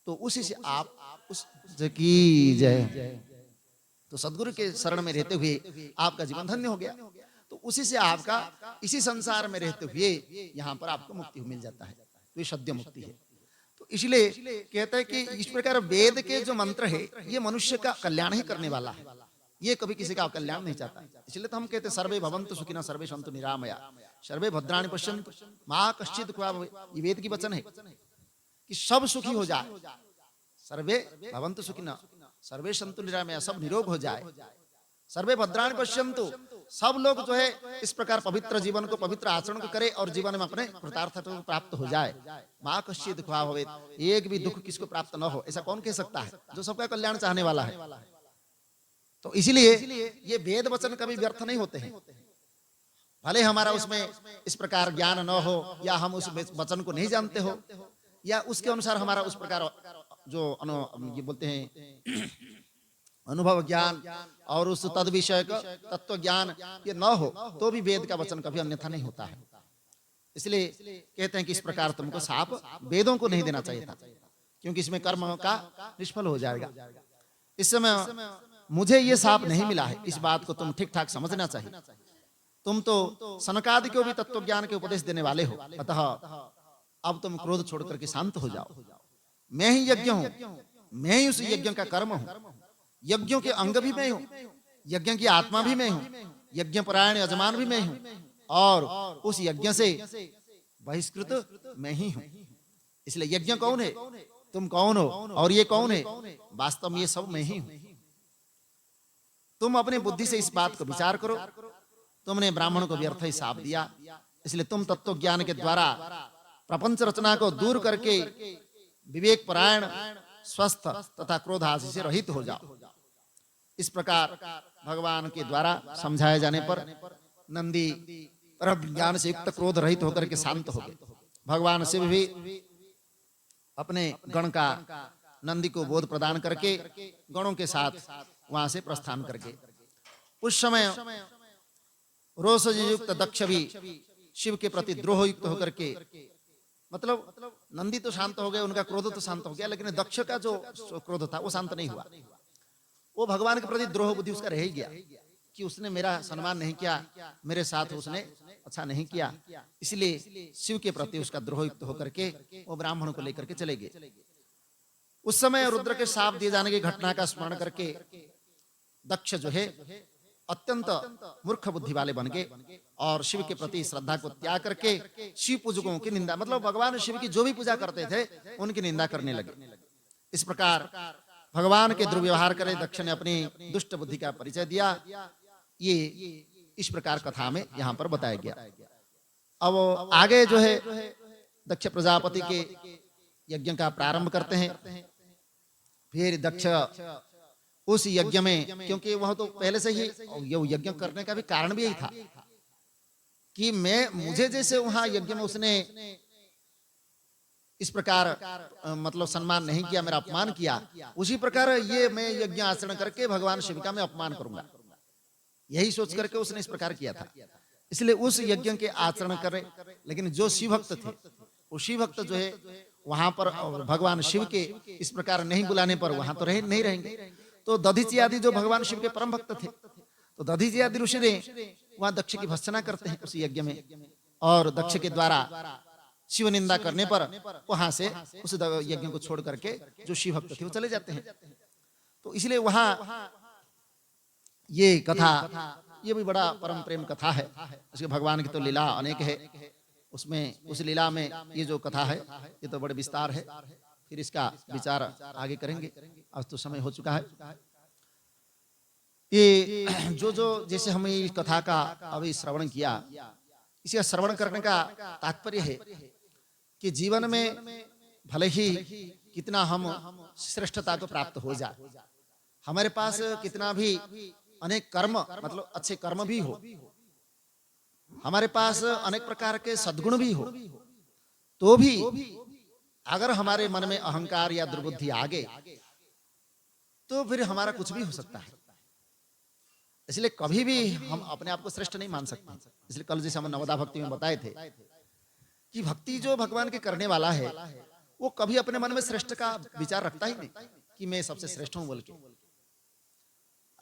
तो उसी से आप उस की जय, तो सदगुरु के शरण में रहते हुए आपका जीवन धन्य हो गया। तो उसी से आपका इसी संसार में रहते हुए यहाँ पर आपको मुक्ति मिल जाता है, तो ये सद्य मुक्ति है। तो इसलिए कहते हैं कि इस प्रकार वेद के जो मंत्र है ये मनुष्य का कल्याण ही करने वाला है, ये कभी किसी का कल्याण नहीं चाहता। इसलिए तो हम कहते हैं सर्वे भवन्तु सुखिनः सर्वे सन्तु निरामया सर्वे भद्राणि पश्यन्तु मा कश्चित् दुःखभाग् भवेत्। ये वेद की वचन है कि सब सुखी हो जाए, सर्वे भवन्तु सुखिनः सर्वे सन्तु निरामया, सब निरोग हो जाए, सर्वे भद्राणि पश्यन्तु, सब लोग जो है इस प्रकार पवित्र जीवन को, पवित्र आचरण को करे और जीवन में अपने कृतार्थता को प्राप्त हो जाए। मा कश्चित् दुःखभाग् भवेत्, एक भी दुख किसको प्राप्त न हो, ऐसा कौन कह सकता है जो सबका कल्याण चाहने वाला है। तो इसलिए ये वेद वचन कभी व्यर्थ नहीं होते हैं, भले हमारा उसमें इस प्रकार ज्ञान न हो या हम उस वचन को नहीं जानते हो या उसके अनुसार हमारा उस प्रकार जो ये बोलते हैं अनुभव ज्ञान और उस तद विषय का तत्व ज्ञान ये न हो, तो भी वेद का वचन कभी अन्यथा नहीं होता है। इसलिए कहते हैं कि इस प्रकार तुमको साप वेदों को नहीं देना चाहिए था, क्योंकि इसमें कर्म का निष्फल हो जाएगा। इस समय मुझे ये साप नहीं मिला है, इस बात को तुम ठीक ठाक समझना चाहिए। तुम तो सनकादि को भी तत्व ज्ञान के उपदेश देने वाले हो, अतः अब तुम क्रोध छोड़ करके शांत हो जाओ। मैं ही यज्ञ हूं, मैं ही उस यज्ञ का कर्म हूं, यज्ञों के अंग भी मैं हूं, यज्ञ की आत्मा भी मैं हूं, यज्ञ परायण यजमान भी मैं हूं, और उस यज्ञ से बहिष्कृत मैं ही हूं। इसलिए यज्ञ कौन है, तुम कौन हो और ये कौन है, वास्तव में ये सब मैं ही हूं। तुम अपनी बुद्धि से इस बात को विचार करो। तुमने ब्राह्मण को व्यर्थ ही शाप दिया, इसलिए तुम तत्व ज्ञान के द्वारा प्रपंच रचना को दूर करके विवेक परायण, स्वस्थ तथा क्रोध आदि से रहित हो जाओ। इस प्रकार भगवान के द्वारा समझाए जाने पर नंदी परम ज्ञान से युक्त क्रोध रहित होकर के शांत हो गए। भगवान शिव भी अपने गण का नंदी को बोध प्रदान करके गणों के साथ वहां से प्रस्थान कर गए। उस समय रोष युक्त दक्ष भी शिव के प्रति द्रोह युक्त होकर के, मतलब नंदी तो शांत हो गए, उनका क्रोध तो शांत हो गया, लेकिन दक्ष का जो क्रोध था वो शांत नहीं हुआ। वो भगवान के प्रति द्रोह बुद्धि उसका रह ही गया कि उसने मेरा सम्मान नहीं किया, मेरे साथ उसने अच्छा नहीं किया, इसलिए शिव के प्रति उसका द्रोह युक्त होकर के वो ब्राह्मण को लेकर के चले गए। उस समय रुद्र के शाप दिए जाने की घटना का स्मरण करके दक्ष जो है अत्यंत मूर्ख बुद्धि वाले बन गए और शिव के प्रति श्रद्धा को त्याग करके शिव पूजकों की निंदा, मतलब भगवान शिव की जो भी पूजा करते थे उनकी निंदा करने लगे। इस प्रकार भगवान के दुर्व्यवहार करे दक्ष ने अपनी दुष्ट बुद्धि का परिचय दिया। ये इस प्रकार कथा में यहाँ पर बताया गया। अब आगे जो है दक्ष प्रजापति के यज्ञ का प्रारंभ करते हैं। फिर दक्ष उस यज्ञ में, क्योंकि वह तो पहले से ही यज्ञ करने का भी कारण भी यही था कि मुझे जैसे वहां यज्ञ में उसने इस प्रकार मतलब सम्मान नहीं किया, मेरा अपमान किया, उसी प्रकार ये मैं यज्ञ आचरण करके भगवान शिव का मैं अपमान करूंगा, यही सोच करके उसने इस प्रकार किया था। इसलिए उस यज्ञ के आचरण करे, लेकिन जो शिव भक्त थे वो शिव भक्त जो है वहां पर भगवान शिव के इस प्रकार नहीं बुलाने पर वहां तो नहीं रहेंगे। तो दधीची आदि जो भगवान शिव के परम भक्त थे, तो दधीची आदि ऋषि ने वहां दक्ष की भर्त्सना करते हैं उस यज्ञ में, और दक्ष के द्वारा शिव निंदा करने पर वहां से उस यज्ञ को छोड़ करके जो शिव भक्त थे वो चले जाते हैं। तो इसलिए वहां ये कथा, ये भी बड़ा परम प्रेम कथा है। उसके भगवान की तो लीला अनेक है, उसमें उस लीला में ये जो कथा है ये तो बड़े विस्तार है, फिर इसका विचार आगे करेंगे। आज तो समय हो चुका है। ये जो जैसे हम इस कथा का अभी श्रवण किया, इसका श्रवण करने का तात्पर्य है कि जीवन में भले ही कितना हम श्रेष्ठता को प्राप्त हो जाए, हमारे पास कितना भी अनेक कर्म मतलब अच्छे कर्म भी हो, हमारे पास अनेक प्रकार के सद्गुण भी हो, तो भी अगर हमारे मन में अहंकार या दुर्बुद्धि आ गए तो फिर हमारा कुछ भी हो सकता है। इसलिए कभी भी हम अपने आप को श्रेष्ठ नहीं मान सकते। इसलिए कल जैसे हम नवदा भक्ति में बताए थे कि भक्ति जो भगवान के करने वाला है वो कभी अपने मन में श्रेष्ठ का विचार रखता ही नहीं कि मैं सबसे श्रेष्ठ हूं बोल के।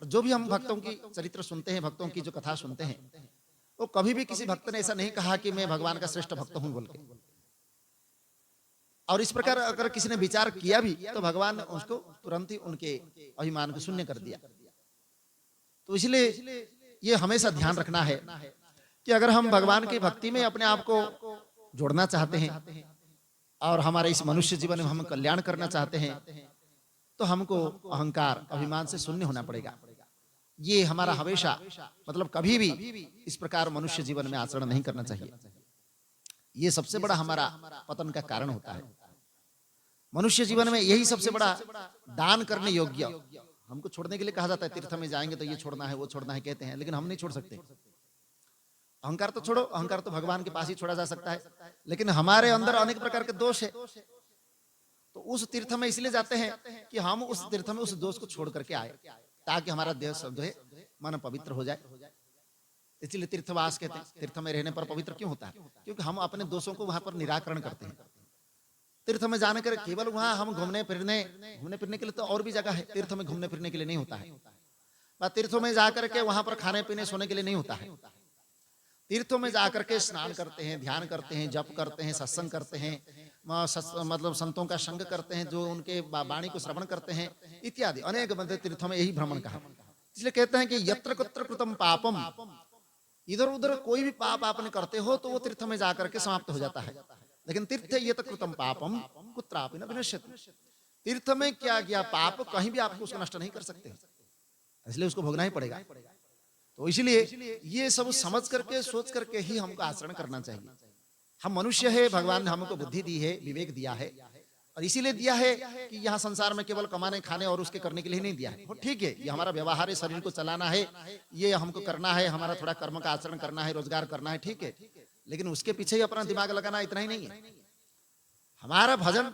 जो भी हम भक्तों की चरित्र सुनते हैं, भक्तों की जो कथा सुनते हैं, वो कभी भी किसी भक्त ने ऐसा नहीं कहा कि मैं भगवान का श्रेष्ठ भक्त हूं बोल के। और इस प्रकार अगर किसी ने विचार किया भी तो भगवान ने उसको तुरंत ही उनके अभिमान को शून्य कर दिया। तो इसलिए ये हमेशा ध्यान रखना है कि अगर हम भगवान की भक्ति में अपने आप को जोड़ना चाहते हैं और हमारे इस मनुष्य जीवन में हम कल्याण करना चाहते हैं तो हमको अहंकार अभिमान से शून्य होना पड़ेगा। ये हमारा हमेशा मतलब कभी भी इस प्रकार मनुष्य जीवन में आचरण नहीं करना चाहिए। ये सबसे बड़ा हमारा पतन का कारण होता है। मनुष्य जीवन में यही सबसे बड़ा दान करने योग्य हमको छोड़ने के लिए कहा जाता है। तीर्थ में जाएंगे तो ये छोड़ना है वो छोड़ना है कहते हैं, लेकिन हम नहीं छोड़ सकते। अहंकार तो छोड़ो, अहंकार तो भगवान के पास ही छोड़ा जा सकता है, लेकिन हमारे अंदर अनेक प्रकार के दोष है। तो उस तीर्थ में इसलिए जाते हैं कि हम उस तीर्थ में उस दोष को छोड़ करके आए ताकि हमारा देह जो है मन पवित्र हो जाए। इसलिए तीर्थवास कहते हैं। तीर्थ में रहने पर पवित्र क्यों होता है? क्योंकि हम अपने दोषों को वहां पर निराकरण करते हैं। तीर्थ में जाने कर केवल वहां हम घूमने फिरने के लिए तो और भी जगह है, तीर्थ में घूमने फिरने के लिए नहीं होता है। तीर्थों में जाकर के वहां पर खाने पीने सोने के लिए नहीं होता है। तीर्थों में जाकर के स्नान करते हैं, ध्यान करते हैं, जप करते हैं, सत्संग करते हैं, मतलब संतों का संग करते हैं, जो उनके वाणी को श्रवण करते हैं इत्यादि अनेक बंदे तीर्थों में यही भ्रमण का है। इसलिए कहते हैं कि यत्र कुत्र कृतम पापम, इधर उधर कोई भी पाप आपने करते हो तो वो तीर्थ में जाकर के समाप्त हो जाता है। लेकिन तीर्थ ये कृतम पापम कुत्रापि न विनश्यति, तीर्थ में क्या गया पाप कहीं भी आपको उसको नष्ट नहीं कर सकते, इसलिए उसको भोगना ही पड़ेगा। तो इसलिए ये सब समझ करके सोच करके ही हमको आचरण करना चाहिए। हम मनुष्य है, भगवान ने हमको बुद्धि दी है, विवेक दिया है, और इसीलिए दिया है कि यहाँ संसार में केवल कमाने खाने और उसके करने के लिए नहीं दिया है। ठीक है, ये हमारा व्यवहार है, शरीर को चलाना है, ये हमको करना है, हमारा थोड़ा कर्म का आचरण करना है, रोजगार करना है, ठीक है, लेकिन उसके पीछे ही अपना दिमाग लगाना इतना ही नहीं है। हमारा भजन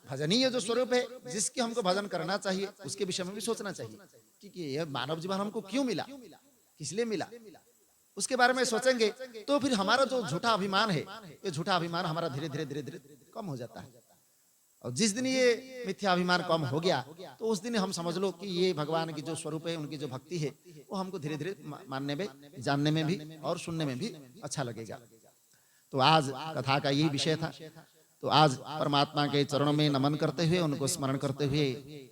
भजनीय जो स्वरूप है, जिसके हमको भजन करना चाहिए, उसके विषय में भी सोचना चाहिए कि ये मानव जीवन हमको क्यों मिला, किस लिए मिला, उसके बारे में सोचेंगे तो फिर हमारा जो झूठा अभिमान है, ये झूठा अभिमान हमारा धीरे धीरे धीरे धीरे कम हो जाता है। और जिस दिन ये मिथ्या अभिमान कम हो गया तो उस दिन हम समझ लो कि ये भगवान की जो स्वरूप है, उनकी जो भक्ति है, वो हमको धीरे धीरे मानने में, जानने में भी और सुनने में भी अच्छा लगेगा। तो आज कथा का यही विषय था। तो आज परमात्मा के चरणों में नमन करते हुए, उनको स्मरण करते हुए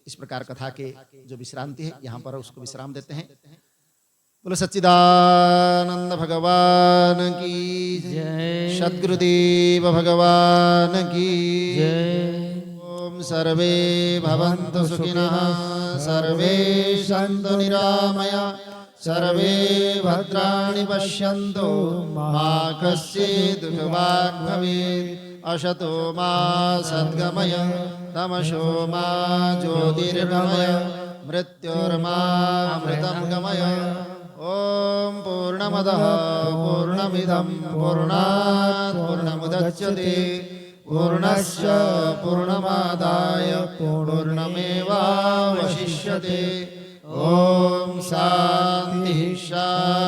इस प्रकार कथा के जो विश्रांति है यहाँ पर उसको विश्राम देते हैं। बोलो सच्चिदानंद भगवान की जय, सद्गुरुदेव भगवान की जय। ओम सर्वे भवन्तु सुखिनः, सर्वे सन्तु निरामया, सर्वे भद्राणि पश्यन्तु, मा कश्चित् दुःखभाग् भवेत्। असतो मा सद्गमय, तमसो मा ज्योतिर्गमय, मृत्योर्मा अमृतं गमय। ओम पूर्णमदः पूर्णमिदं पूर्णात् पूर्णमुदच्यते, पूर्णस्य पूर्णमादाय पूर्णमेवावशिष्यते। ओम शांति शांति।